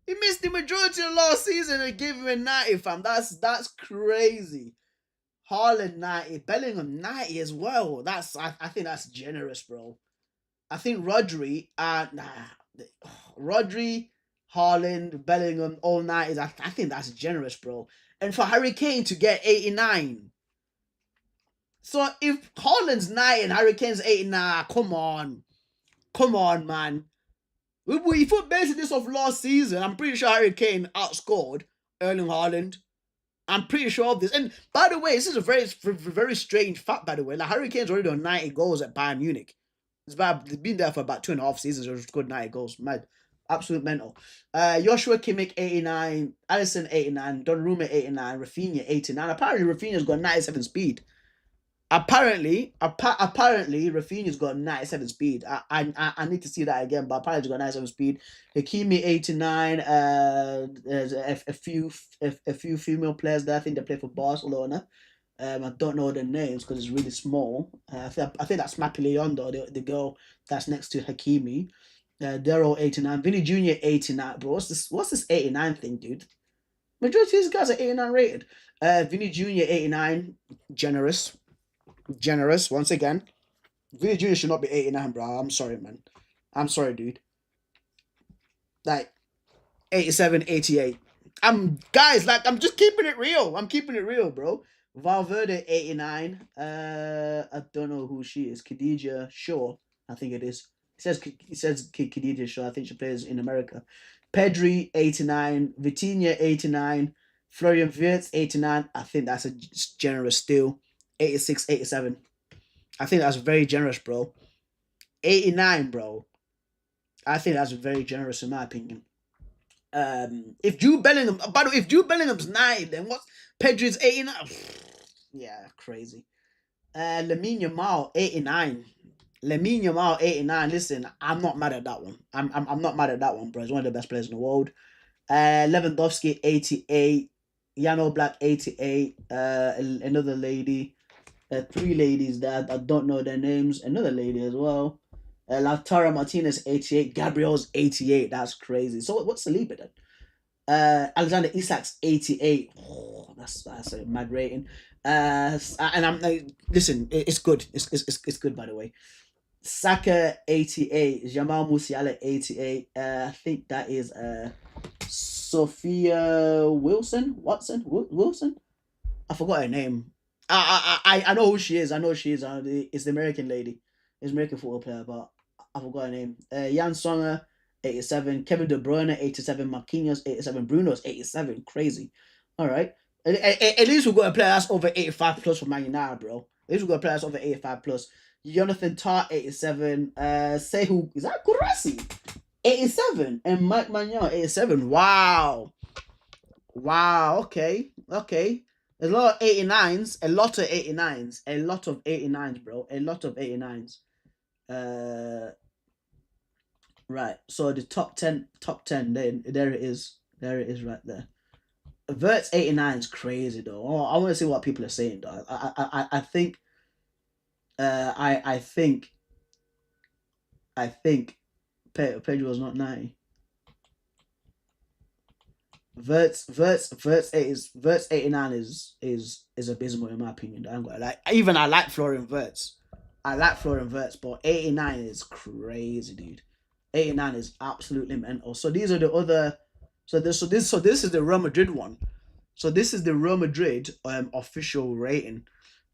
He missed the majority of last season and gave him a 90, fam. That's crazy. Haaland 90, Bellingham 90 as well. I think that's generous, bro. I think Rodri, Haaland, Bellingham, all 90s. I think that's generous, bro. And for Harry Kane to get 89. So if Haaland's 90 and Harry Kane's 89, come on. Come on, man. If we're basing this off last season, I'm pretty sure Harry Kane outscored Erling Haaland. I'm pretty sure of this. And by the way, this is a very strange fact, by the way. Like, Harry Kane's already done 90 goals at Bayern Munich. He's been there for about 2.5 seasons. He's scored 90 goals. Mad. Absolute mental. Joshua Kimmich, 89. Alisson, 89. Donnarumma, 89. Rafinha, 89. Apparently, Rafinha's got 97 speed. Apparently, Rafinha's got 97 speed. I need to see that again, but apparently he's got 97 speed. Hakimi 89. There's a few female players there. I think they play for Barcelona. I don't know their names because it's really small. I think that's Mapi Leon though, the girl that's next to Hakimi. They're all 89. Vinny Jr. 89, bro. What's this 89 thing, dude? Majority of these guys are 89 rated. Vinny Jr. 89, generous once again. Vinny Jr. should not be 89, bro. I'm sorry, man. I'm sorry, dude. Like 87, 88. I'm just keeping it real. I'm keeping it real, bro. Valverde 89. I don't know who she is. Khadija Shaw, I think it is. It says Khadija Shaw. I think she plays in America. Pedri 89. Vitinha 89. Florian Wirtz 89. I think that's a generous steal. 86, 87. I think that's very generous, bro. 89, bro. I think that's very generous in my opinion. If Jude Bellingham, by the way, if Jude Bellingham's 9, then what's Pedri's 89? Yeah, crazy. Lamine Yamal 89. Lamine Yamal 89. Listen, I'm not mad at that one. I'm not mad at that one, bro. He's one of the best players in the world. Lewandowski 88. Yano Black 88. Another lady. 3 ladies that I don't know their names. Another lady as well. Lautaro Martinez 88. Gabriel's 88. That's crazy. So what's Saliba then? Alexander Isak's 88. Oh, that's a mad rating. And I'm like, listen, it's good. It's good, by the way. Saka 88. Jamal Musiala 88. I think that is Sophia Wilson. I forgot her name. I know who she is. I know she is. It's the American lady. It's an American football player, but I forgot her name. Jan Sommer, 87. Kevin De Bruyne, 87. Marquinhos, 87. Bruno's 87. Crazy. All right. At least we've got a player that's over 85 plus for Man United, bro. At least we've got a player that's over 85 plus. Jonathan Tah, 87. Sehu, is that Kurasi? 87. And Mike Magnan, 87. Wow. Okay. There's a lot of 89s. A lot of 89s, bro. A lot of 89s. Right. So the top 10. There it is. There it is right there. Vert's 89 is crazy though. Oh, I want to see what people are saying though. I think Pedro's not 90. Vert's 89 is abysmal in my opinion. I'm gonna like I like Florian Wirtz. But 89 is crazy, dude. 89 is absolutely mental. So these are the other So this is the Real Madrid one. So this is the Real Madrid official rating.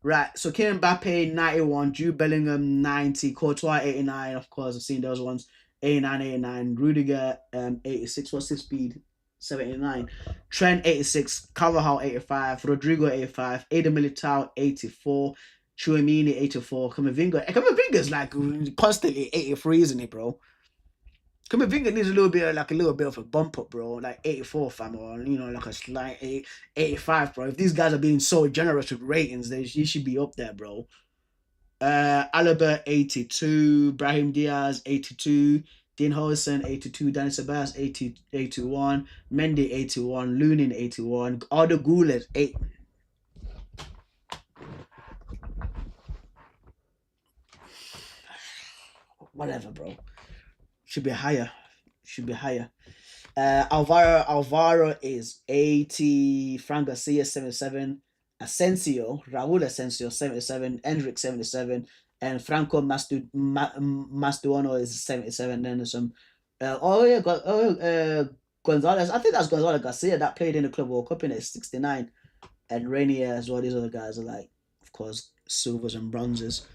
Right. So Kylian Mbappe 91, Jude Bellingham 90, Courtois 89. Of course, I've seen those ones. 89, 89. Rudiger 86. What's his speed? 79. Trent 86. Carvajal 85. Rodrigo 85. Ada Militao 84. Chouamini 84. Kamavinga's like constantly 83, isn't it, bro? Kamavinga needs a little bit of a bump up, bro. Like 84, fam, or like a slight 85, bro. If these guys are being so generous with ratings, he should be up there, bro. Alaba 82, Brahim Diaz 82, Dean Hodgson 82, Danny Sabas 80, 81, Mendy 81, Lunin 81, Arda Güler 8. Whatever, bro. Should be higher. Should be higher. Alvaro is 80, Fran Garcia 77, Raul Asensio 77, Endrick 77, and Franco Mastuano is 77. Then there's some Gonzalez. I think that's Gonzalez Garcia that played in the Club World Cup in it, 69. And Rainier as well. These other guys are like, of course, silvers and bronzes.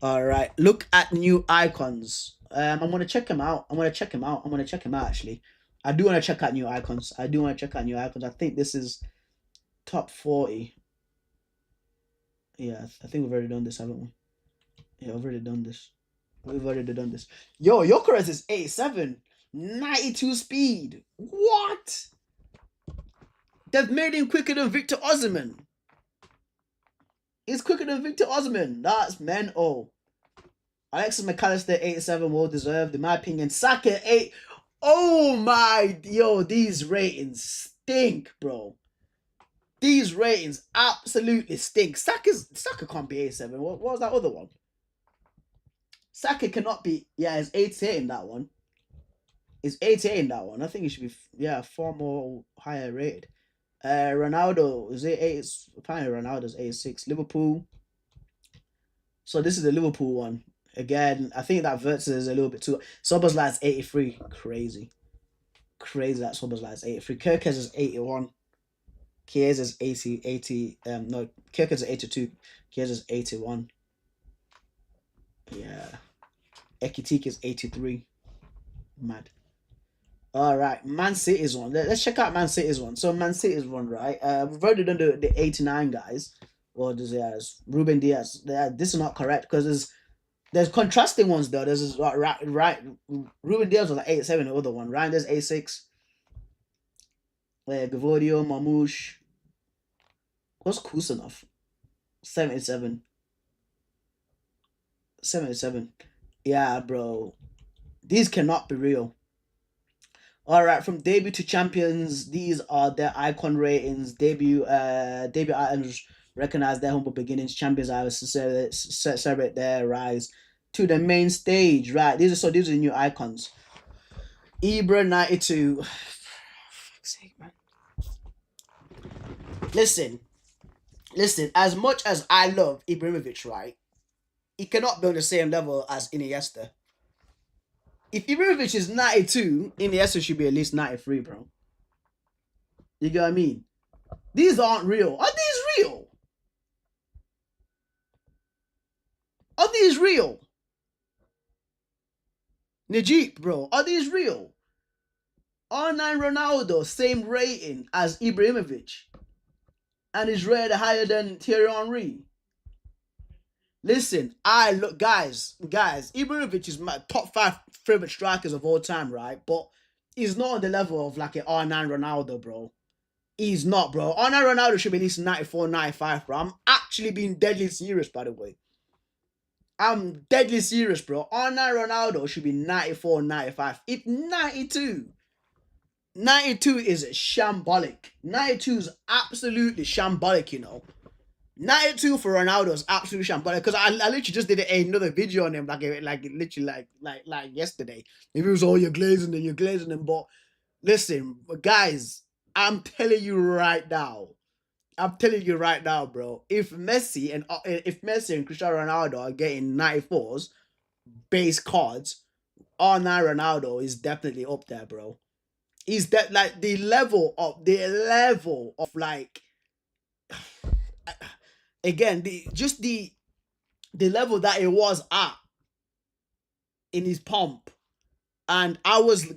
All right, look at new icons. I'm gonna check him out. I'm gonna check him out. I'm gonna check him out actually. I do want to check out new icons. I think this is top 40. Yeah, I think we've already done this, haven't we? Yeah, we've already done this. Yo, Jokeres is 87, 92 speed. What? They've made him quicker than Victor Osimhen. He's quicker than Victor Osimhen. That's mental. Alexis McAllister 87, well deserved in my opinion. Saka 8. Oh my, these ratings stink, bro. These ratings absolutely stink. Saka can't be 87. What was that other one? Saka cannot be. Yeah, it's 88 in that one. It's 88 in that one. I think it should be far more higher rated. Ronaldo is 88. Apparently Ronaldo's 86. Liverpool. So this is the Liverpool one. Again, I think that Verts is a little bit too. Soberslai's 83. Crazy that Soberslai's 83. Kirkes is 81. Chiesa is 80. No, Kirkes is 82. Chiesa is 81. Yeah. Ekitik is 83. Mad. All right, Man City's one. Let's check out Man City's one. So Man City's one, right? We've already done the 89 guys. Well, there's Ruben Diaz. This is not correct because there's contrasting ones though. There's right. Ruben Diaz was like 87, the other one. Reinders 86. Gavodio, Mamouche. What's Kusanov? 77. 77. Yeah, bro. These cannot be real. All right, from debut to champions, these are their icon ratings. Debut items recognize their humble beginnings. Champions I celebrate their rise to the main stage. Right, these are the new icons. Ibra 92. Fuck's sake, man. Listen. As much as I love Ibrahimovic, right, he cannot be on the same level as Iniesta. If Ibrahimovic is 92, Iniesta should be at least 93, bro. You get what I mean? These aren't real. Are these real? Are these real? Najib, bro, are these real? R9 Ronaldo, same rating as Ibrahimovic. And is rated higher than Thierry Henry. Listen, guys, Ibrahimovic is my top 5 favorite strikers of all time, right? But he's not on the level of like an R9 Ronaldo, bro. He's not, bro. R9 Ronaldo should be at least 94, 95, bro. I'm actually being deadly serious, by the way. I'm deadly serious, bro. R9 Ronaldo should be 94, 95. If 92 is shambolic. 92 is absolutely shambolic, 92 for Ronaldo is absolutely shambolic because I literally just did another video on him like yesterday. If it was all you're glazing them, but listen, guys, I'm telling you right now, bro. If Messi and Cristiano Ronaldo are getting 94s base cards, R9 Ronaldo is definitely up there, bro. is that like the level of like again the level that it was at in his pomp. And I was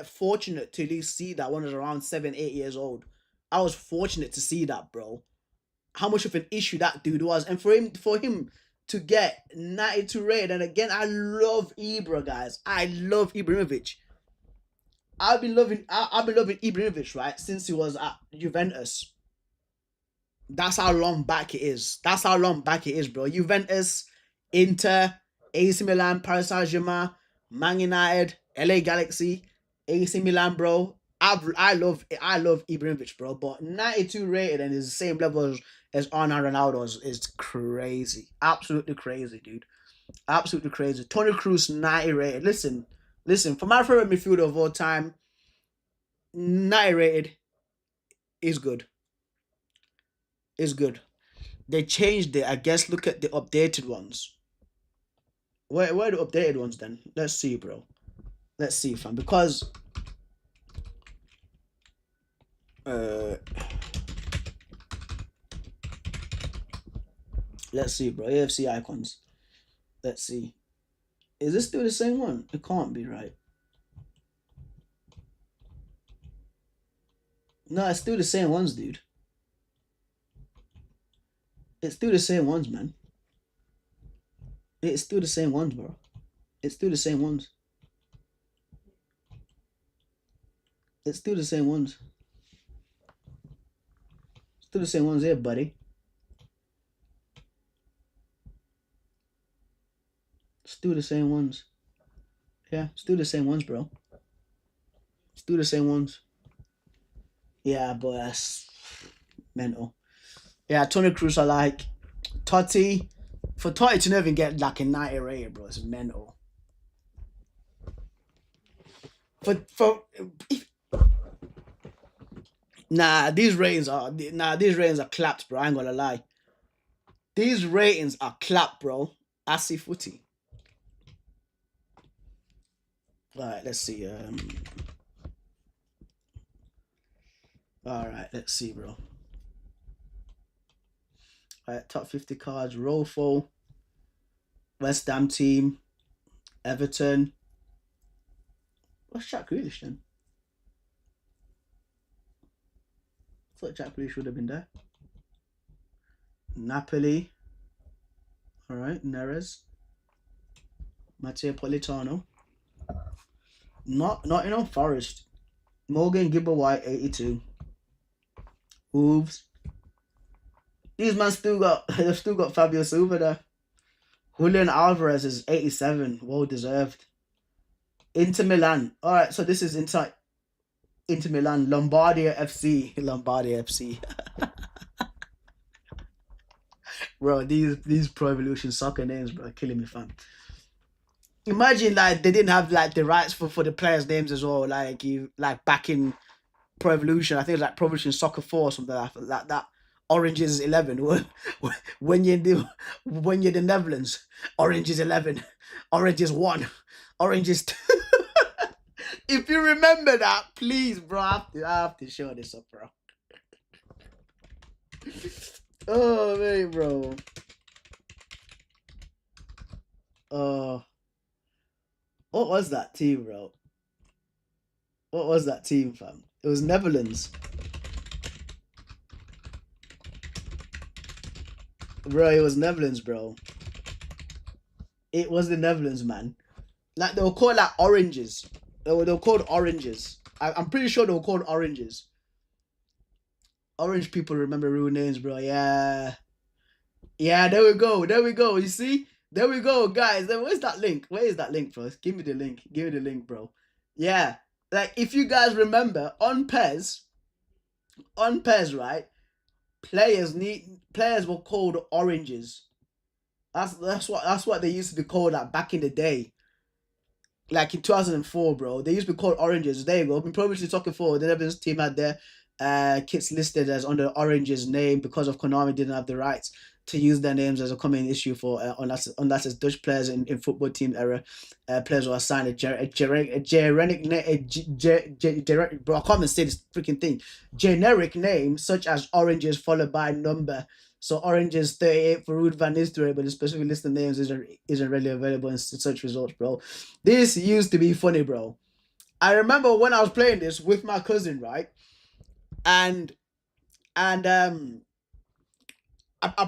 fortunate to at least see that when I was around 7, 8 years old. I was fortunate to see that, bro. How much of an issue that dude was, and for him to get 92 rated. And again, I love Ibra, guys. I love Ibrahimovic. I've been loving Ibrahimovic, right, since he was at Juventus. That's how long back it is. That's how long back it is, bro. Juventus, Inter, AC Milan, Paris Saint-Germain, Man United, LA Galaxy, AC Milan, bro. I love Ibrahimovic, bro. But 92 rated and is the same level as Arnold Ronaldo's is crazy. Absolutely crazy, dude. Absolutely crazy. Tony Cruz 90 rated. Listen. For my favorite midfielder of all time, 90 rated is good. Is good. They changed it. I guess look at the updated ones. Where are the updated ones then? Let's see, bro. Let's see, fam. Because uh let's see, bro. AFC icons. Let's see. Is this still the same one? It can't be, right? No, it's still the same ones, dude. It's still the same ones, man. It's still the same ones, bro. It's still the same ones. It's still the same ones. Still the same ones here, buddy. Still the same ones. Yeah, still the same ones, bro. Still the same ones. Yeah, but that's mental. Yeah, Tony Cruz I like. Totti. For Totti to never even get like a 90 rated, bro, it's mental. For these ratings are clapped, bro. I ain't gonna lie. These ratings are clapped, bro. I see footy. All right, let's see. All right, let's see, bro. All right, top 50 cards. Rolfo, West Ham team, Everton. What's Jack Grealish then? I thought Jack Grealish would have been there. Napoli. All right, Neres. Matteo Politano. Not Forest. Morgan Gibber White 82. Wolves. These man they've still got Fabio Silva there. Julian Alvarez is 87. Well deserved. Inter Milan. Alright, so this is Inter Milan. Lombardia FC. Lombardia FC. Bro, these Pro Evolution soccer names, bro, are killing me, fam. Imagine like they didn't have like the rights for the players' names as well. Like you like back in Pro Evolution, I think it was like Pro Evolution Soccer 4 or something like that. Orange is 11. When you're the Netherlands, orange is 11. Orange is 1. Orange is 2. If you remember that, please, bro, I have to show this up, bro. Oh, man, bro. What was that team, bro? What was that team, fam? It was Netherlands. Bro, it was Netherlands, bro. It was the Netherlands, man. Like, they were called, like, oranges. They were called oranges. I'm pretty sure they were called oranges. Orange people remember real names, bro. Yeah. Yeah, there we go. There we go. You see? There we go, guys. Where's that link? Where is that link, bro? Give me the link. Give me the link, bro. Yeah. Like, if you guys remember, on PES, right? Players were called oranges. That's what they used to be called like back in the day. Like in 2004, bro. They used to be called oranges. There you go. I've been probably talking for the Netherlands team had their kits listed as under oranges name because of Konami didn't have the rights to use their names as a common issue for unless it's Dutch players in football team era, players who are assigned a generic bro, I can't even say this freaking thing, generic name such as oranges followed by number. So oranges 38 for Ruud van Nistelrooy, but the specific list of names isn't really available in such results, bro. This used to be funny, bro. I remember when I was playing this with my cousin, right? And I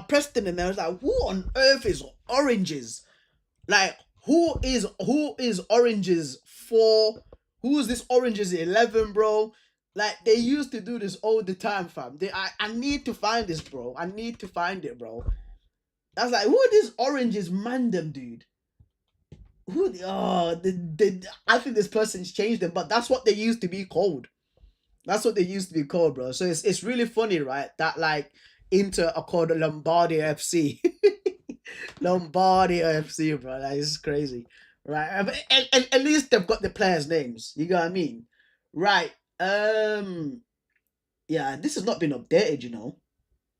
pressed it and I was like, who on earth is oranges? Like, who is oranges for? Who is this oranges 11, bro? Like, they used to do this all the time, fam. I need to find this, bro. I need to find it, bro. I was like, who are these oranges, mandem, dude? I think this person's changed them, but that's what they used to be called. That's what they used to be called, bro. So it's really funny, right? That like Inter are called Lombardi FC. Lombardi FC, bro. That is crazy. Right. But at least they've got the players' names. You know what I mean? Right. Yeah, this has not been updated, you know.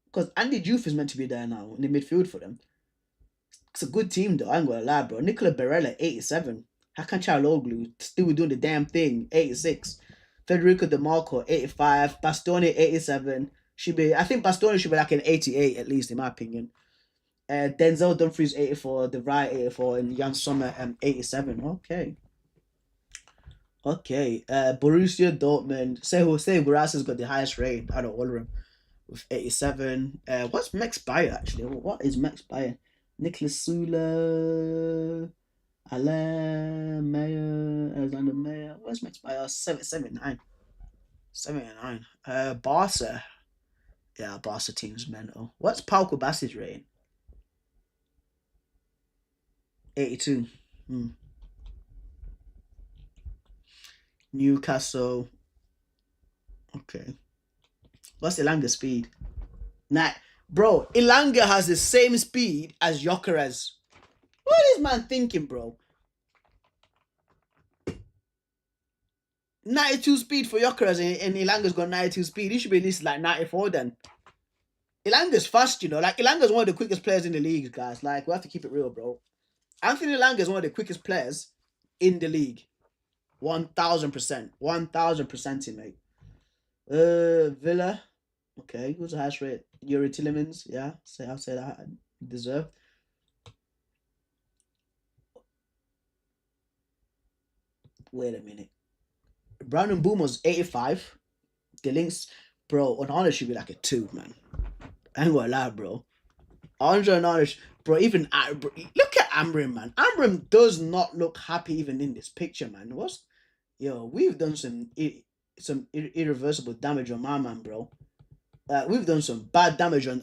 Because Andy Diouf is meant to be there now in the midfield for them. It's a good team though, I ain't gonna lie, bro. Nicola Barella, 87. Hakan Çalhanoğlu still doing the damn thing, 86. Federico De Marco, 85. Bastoni, 87. I think Bastoni should be like an 88 at least, in my opinion. Denzel Dumfries, 84. De Vrij, 84. And Jan Sommer, 87. Okay. Okay. Borussia Dortmund. Say Guras's got the highest rate out of all of them with 87. What's Max Bayer actually? What is Max Bayer? Nicholas Sula, Alain Mayer, Alexander Mayer. Where's Max Bayer? 79. 79. Barca. Yeah, Barca team's mental. What's Pau Kubasi's rating? 82. Newcastle. Okay. What's Ilanga's speed? Nah, bro, Ilanga has the same speed as Gyökeres. What is man thinking, bro? 92 speed for Gyökeres and Ilanga's got 92 speed. He should be at least like 94 then. Ilanga's fast, you know. Like, Ilanga's one of the quickest players in the league, guys. Like, we have to keep it real, bro. Anthony Ilanga is one of the quickest players in the league. 1,000%. 1,000%, mate. Villa. Okay, who's the highest rate? Yuri Tillemans, yeah. I'll say that. Deserved. Wait a minute. Brandon Boomer's 85. The links, bro, on honor should be like a 2, man. I ain't gonna lie, bro. Andre and honor, bro, even bro, look at Amorim, man. Amorim does not look happy even in this picture, man. We've done some irreversible damage on my man, bro. We've done some bad damage on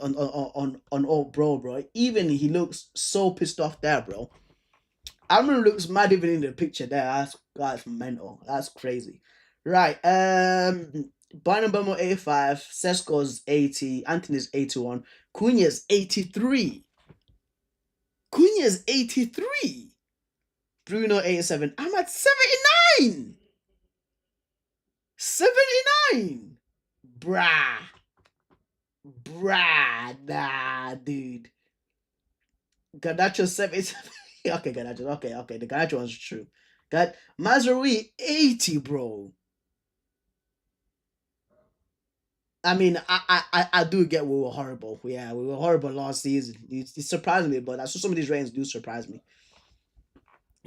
old bro. Even he looks so pissed off there, bro. Amorim looks mad even in the picture there. That's mental. That's crazy. Right. Bynum Bumble 85. Sesko's 80. Anthony's 81. Cunha's 83. Cunha's 83. Bruno 87. I'm at 79. 79. Bruh. Nah, dude. Garnacho 77. Okay, Garnacho. Okay. The Garnacho one's true. Got Mazraoui 80, bro. I mean, I do get we were horrible. Yeah, we were horrible last season. It surprised me, but I saw some of these ratings do surprise me.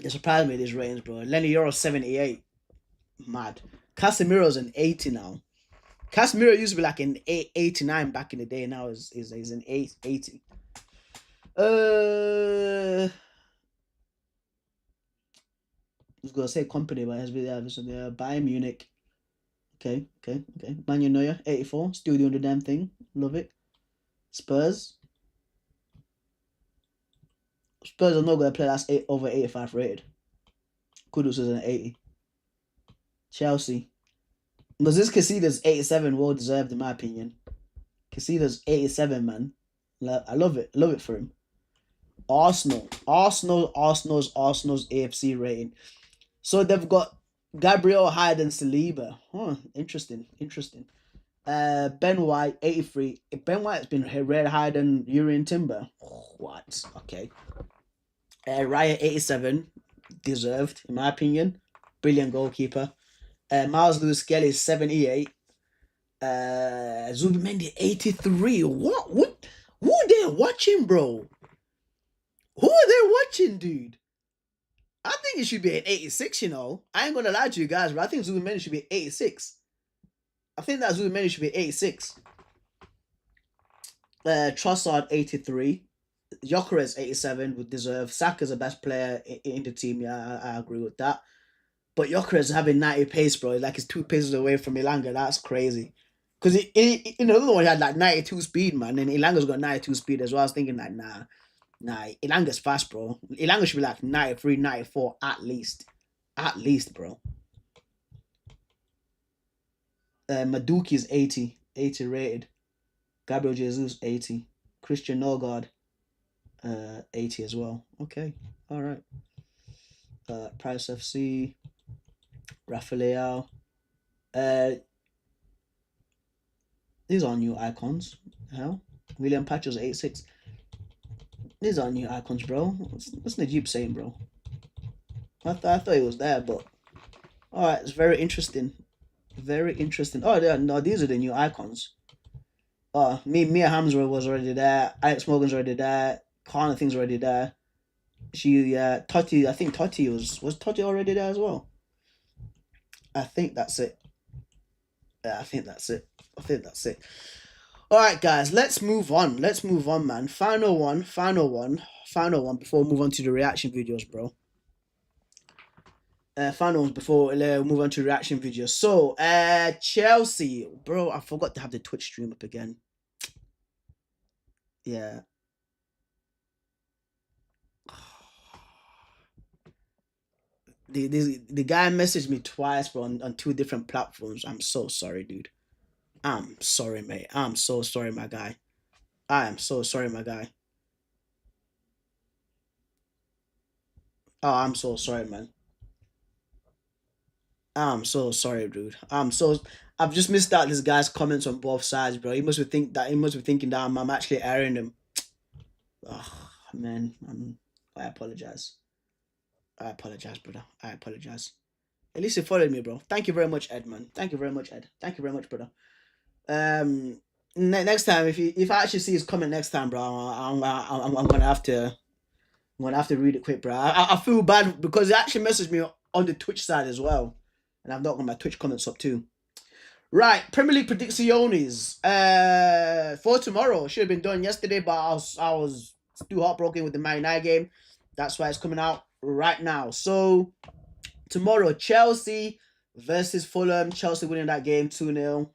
It surprised me, these ratings, bro. Lenny Euro 78. Mad. Casemiro's an 80 now. Casemiro used to be like an 89 back in the day. Now is an 80. I was gonna say company, but it has to be Bayern Munich. Okay. Manuel Neuer, 84, still doing the damn thing. Love it. Spurs are not gonna play that's over 85 rated. Kudus is an 80. Chelsea. Because this Casitas 87 well deserved in my opinion. Casitas 87, man. I love it. Love it for him. Arsenal's AFC rating. So they've got Gabriel Hyde and Saliba. Interesting. Ben White, 83. Ben White's been red higher than Urian Timber. What? Okay. Raya, 87. Deserved, in my opinion. Brilliant goalkeeper. Miles Lewis Skelly, 78. Zubimendi, 83. What? Who are they watching, bro? Who are they watching, dude? I think it should be an 86, you know. I ain't gonna lie to you guys, but I think Zubimendi should be 86. I think that Zubimendi should be 86. Trossard, 83. Gyökeres, 87, would deserve. Saka's the best player in the team. Yeah, I agree with that. But Gyökeres having 90 pace, bro, like he's 2 paces away from Ilanga. That's crazy. Because in the other one, he had like 92 speed, man. And Ilanga's got 92 speed as well. I was thinking, like, nah, Ilanga's fast, bro. Ilanga should be like 93, 94 at least. At least, bro. Maduki's 80. 80 rated. Gabriel Jesus, 80. Christian Norgard, 80 as well. Okay. All right. Price FC. Rafael. These are new icons. Hell. William Patchell's 86. These are new icons, bro. What's Najib saying, bro? I thought he was there, but alright, it's very interesting. Very interesting. Oh, no, these are the new icons. Mia Hamza was already there. Alex Morgan's already there. Connor thing's already there. Totti. I think Totti was Totti already there as well. I think that's it. Yeah, I think that's it. All right, guys, let's move on. Man. Final one before we move on to the reaction videos, bro. Final ones before we move on to reaction videos. So, Chelsea, bro, I forgot to have the Twitch stream up again. Yeah. The guy messaged me twice, bro, on 2 different platforms. I'm so sorry, dude. I'm sorry, mate. I'm so sorry, my guy. I am so sorry, my guy. Oh, I'm so sorry, man. I'm so sorry, dude. I've just missed out this guy's comments on both sides, bro. He must be thinking that I'm actually airing him. Oh, man. I apologize. Brother. I apologize. At least you followed me, bro. Thank you very much, Ed, man. Thank you very much, Ed. Thank you very much, brother. Next time, if I actually see his comment next time, bro, I'm gonna have to read it quick, bro. I feel bad because he actually messaged me on the Twitch side as well, and I've not got my Twitch comments up too. Right, Premier League predicciones. For tomorrow, should have been done yesterday, but I was too heartbroken with the Man United game. That's why it's coming out right now. So tomorrow, Chelsea versus Fulham. Chelsea winning that game 2-0.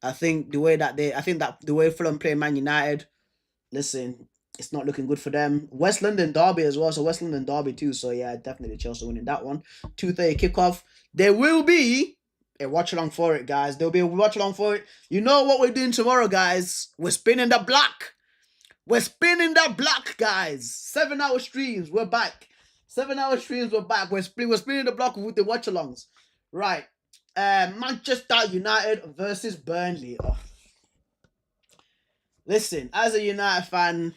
I think the way Fulham play Man United, listen, it's not looking good for them. West London derby as well, so West London derby too. So yeah, definitely Chelsea winning that one. 2:30 kickoff. There will be a watch along for it, guys. There'll be a watch along for it. You know what we're doing tomorrow, guys? We're spinning the block. We're spinning the block, guys. 7-hour streams. We're back. 7-hour streams. We're back. We're spinning the block with the watch alongs. Right. Manchester United versus Burnley. Oh. Listen, as a United fan,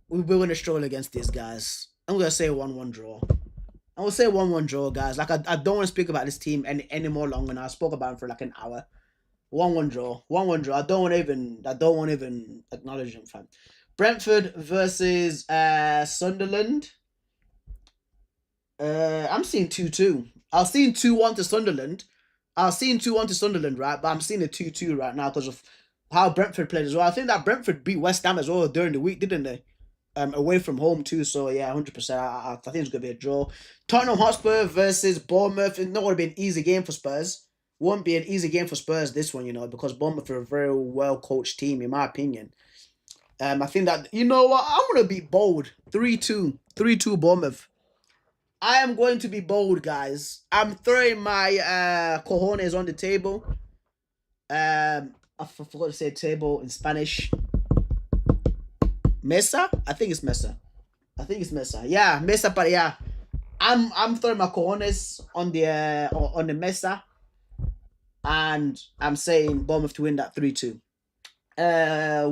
we're going to stroll against these guys. I'm going to say 1-1 draw. I will say 1-1 draw, guys. Like, I don't want to speak about this team any more longer now. I spoke about them for like an hour. 1-1 draw. 1-1 draw. I don't want to even acknowledge them, fam. Brentford versus Sunderland. I'm seeing 2-2. I was seeing 2-1 to Sunderland. Right? But I'm seeing a 2-2 right now because of how Brentford played as well. I think that Brentford beat West Ham as well during the week, didn't they? Away from home too. So yeah, 100%. I think it's gonna be a draw. Tottenham Hotspur versus Bournemouth. It's not gonna be an easy game for Spurs. Won't be an easy game for Spurs this one, because Bournemouth are a very well coached team, in my opinion. I think that I'm gonna be bold. 3-2 Bournemouth. I am going to be bold, guys. I'm throwing my cojones on the table. I forgot to say table in Spanish. Mesa? I think it's Mesa. Yeah, Mesa, but yeah. I'm throwing my cojones on the mesa. and I'm saying Bournemouth to win that 3-2.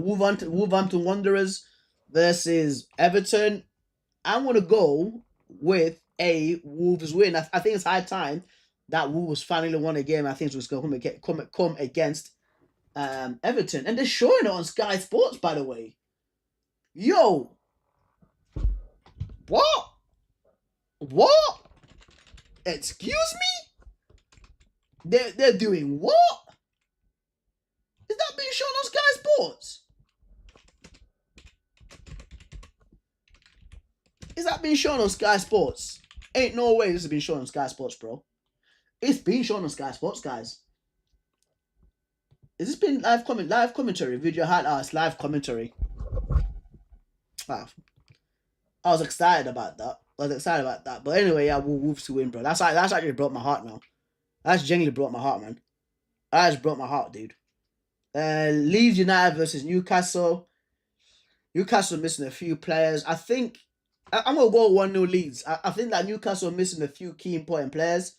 Wolverhampton Wanderers versus Everton. I'm gonna go with a Wolves win. I think it's high time that Wolves finally won a game. I think it was going to come against Everton, and they're showing it on Sky Sports, by the way. Yo, what? What? Excuse me? They're doing what? Is that being shown on Sky Sports? Is that being shown on Sky Sports? Ain't no way this has been shown on Sky Sports, bro. It's been shown on Sky Sports, guys. Is this been live commentary? Video highlights, live commentary. Ah, I was excited about that. But anyway, yeah, Wolves to win, bro. That's actually broke my heart now. That's genuinely broke my heart, man. That just broke my heart, dude. Leeds United versus Newcastle. Newcastle missing a few players. I think I'm gonna go 1-0 Leeds. I think that Newcastle missing a few key important players.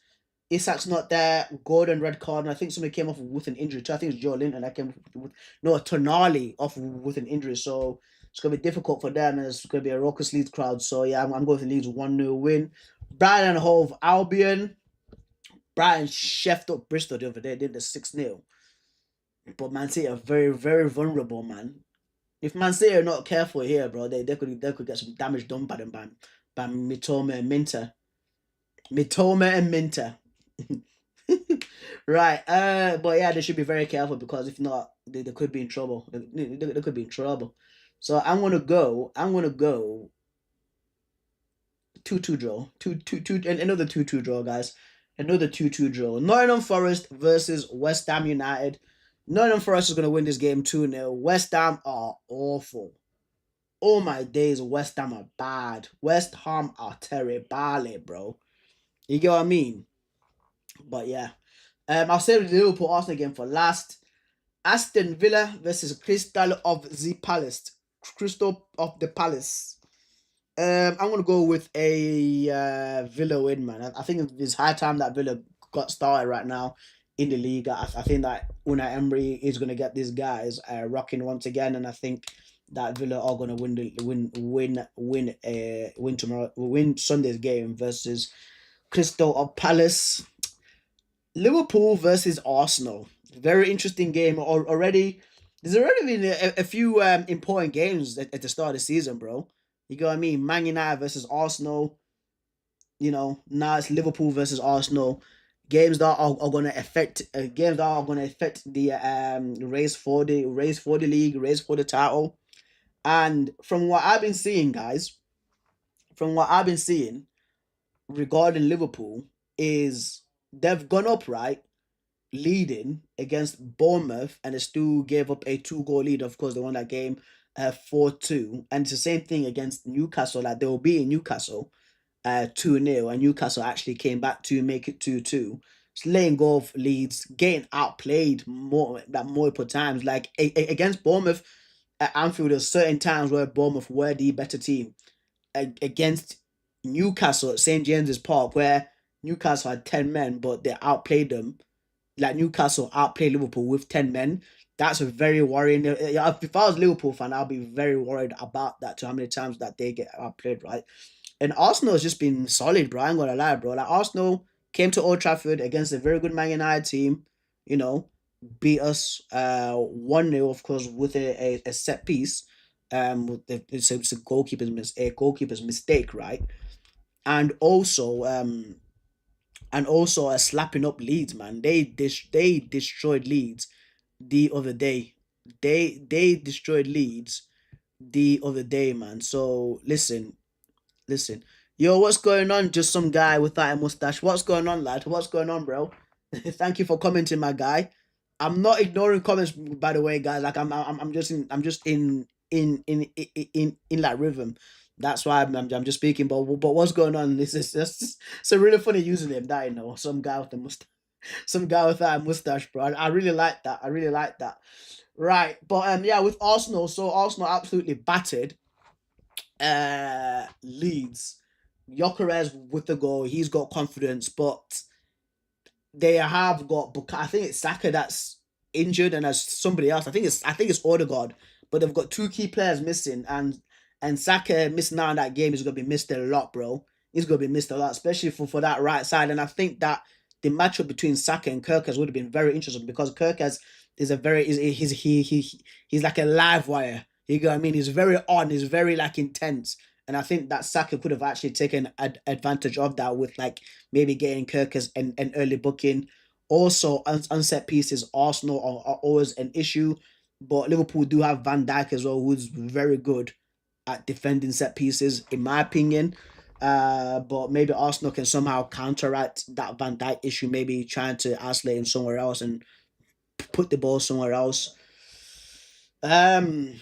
Isak's not there. Gordon red card, and I think somebody came off with an injury too. I think it's Joe Linton that came with Tonali off with an injury. So it's gonna be difficult for them, and it's gonna be a raucous Leeds crowd. So yeah, I'm going to Leeds 1-0 win. Brighton and Hove Albion. Brighton chefed up Bristol the other day, did the 6-0. But Man City are very, very vulnerable, man. If Man City are not careful here, bro, they could get some damage done by them by Mitoma and Minter. Right. But yeah, they should be very careful because if not, they could be in trouble. They could be in trouble. So I'm gonna go 2-2 draw. 2-2 and another 2-2 draw, guys. Another 2-2 draw. Nottingham Forest versus West Ham United. Nottingham Forest is gonna win this game 2-0. West Ham are awful. Oh my days, West Ham are bad. West Ham are terrible, bro. You get what I mean? But yeah. I'll save the Liverpool Arsenal game for last. Aston Villa versus Crystal of the Palace. Crystal of the Palace. I'm gonna go with a Villa win, man. I think it's high time that Villa got started right now in the league. I think that Unai Emery is gonna get these guys rocking once again, and I think that Villa are gonna win tomorrow, win Sunday's game versus Crystal of Palace. Liverpool versus Arsenal. Very interesting game already. There's already been a few important games at the start of the season, bro. You get what I mean? Man United versus Arsenal. Now it's Liverpool versus Arsenal. Games that are going to affect the race for the league, race for the title. And from what I've been seeing, guys, regarding Liverpool is they've gone up right leading against Bournemouth and they still gave up a 2-goal lead. Of course, they won that game 4-2. And it's the same thing against Newcastle. Like they will be in Newcastle 2-0, and Newcastle actually came back to make it 2-2. It's laying go of Leeds, getting outplayed multiple times. Like against Bournemouth at Anfield, there's certain times where Bournemouth were the better team. Against Newcastle at St James's Park, where Newcastle had 10 men, but they outplayed them. Like Newcastle outplayed Liverpool with 10 men. That's a very worrying. If I was a Liverpool fan, I'll be very worried about that, to how many times that they get outplayed, right? And Arsenal has just been solid, bro. I ain't gonna lie, bro. Like Arsenal came to Old Trafford against a very good Man United team, you know, beat us 1-0, of course, with a set piece. It's a goalkeeper's mistake, right? And also a slapping up Leeds, man. They destroyed Leeds the other day. They destroyed Leeds the other day, man. So listen. Yo, what's going on? Just some guy without a mustache. What's going on, lad? What's going on, bro? Thank you for commenting, my guy. I'm not ignoring comments, by the way, guys. Like I'm just in like rhythm. That's why I'm just speaking. But what's going on? This is just it's a really funny username that some guy with a mustache, some guy without a mustache, bro. I really like that. I really like that. Right, but yeah, with Arsenal, so Arsenal absolutely battered Leeds. Gyökeres with the goal, he's got confidence, but they have got I think it's Saka that's injured, and as somebody else. I think it's Odegaard, but they've got two key players missing, and Saka missing out on that game is gonna be missed a lot, bro. He's gonna be missed a lot, especially for that right side. And I think that the matchup between Saka and Kirkers would have been very interesting because Kirkers is a very is he's like a live wire. You know what I mean? He's very on. He's very like intense. And I think that Saka could have actually taken advantage of that with like maybe getting Kirk as an early booking. Also, unset pieces, Arsenal are always an issue, but Liverpool do have Van Dijk as well, who's very good at defending set pieces, in my opinion. But maybe Arsenal can somehow counteract that Van Dijk issue, maybe trying to isolate him somewhere else and put the ball somewhere else. Um,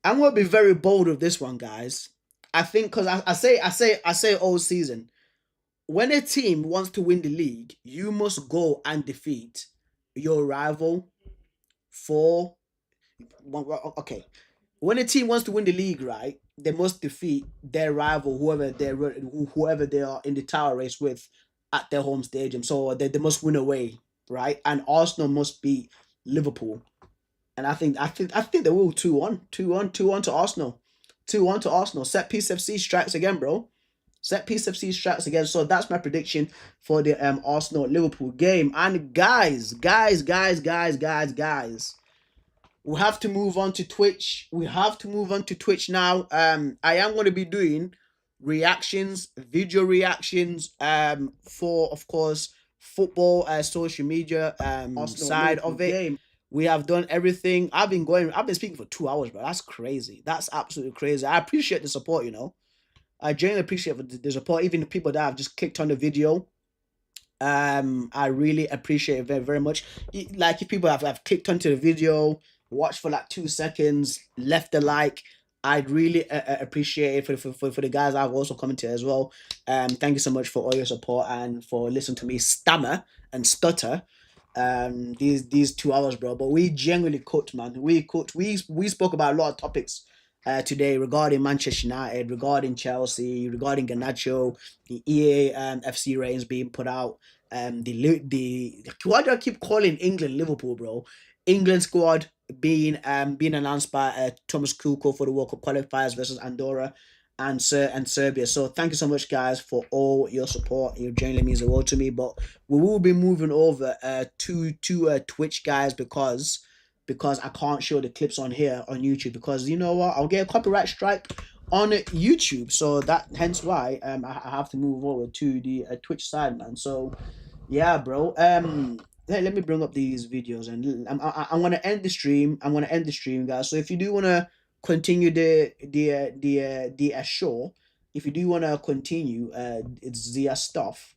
I'm gonna be very bold with this one, guys. I think because I say all season, when a team wants to win the league, you must go and defeat your rival for okay. When a team wants to win the league, right, they must defeat their rival, whoever they are in the title race with, at their home stadium. So they must win away, right? And Arsenal must beat Liverpool. And I think they will 2-1. 2-1, 2-1 to Arsenal. 2-1 to Arsenal. Set piece FC strikes again, bro. Set piece FC strikes again. So that's my prediction for the Arsenal Liverpool game. And guys, we have to move on to Twitch. We have to move on to Twitch now. I am going to be doing reactions, video reactions, for of course football, social media, Arsenal side Liverpool of it. Game. We have done everything. I've been speaking for 2 hours, bro. That's crazy. That's absolutely crazy. I appreciate the support, I genuinely appreciate the support, even the people that have just clicked on the video. I really appreciate it very, very much. Like if people have clicked onto the video, watched for like 2 seconds, left a like, I'd really appreciate it for the guys I've also commented as well. Thank you so much for all your support and for listening to me stammer and stutter these 2 hours, bro. But we genuinely cooked, man. We spoke about a lot of topics today regarding Manchester United, regarding Chelsea, regarding Garnacho, the EA FC ratings being put out. The why do I keep calling England Liverpool, bro? England squad being announced by Thomas Tuchel for the World Cup qualifiers versus Andorra and Serbia. So thank you so much, guys, for all your support. It genuinely means the world to me. But we will be moving over to Twitch, guys, because I can't show the clips on here on YouTube because you know what, I'll get a copyright strike on YouTube. So that hence why I have to move over to the Twitch side, man. So yeah, bro. Let me bring up these videos and I'm gonna end the stream. Guys. So if you do wanna continue the show, if you do wanna continue it's the stuff,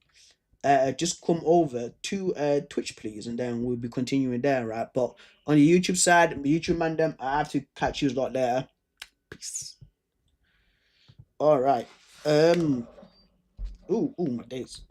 just come over to Twitch, please, and then we'll be continuing there, right? But on the YouTube side, YouTube man, them, I have to catch you a lot there. Peace. All right. Ooh, my days.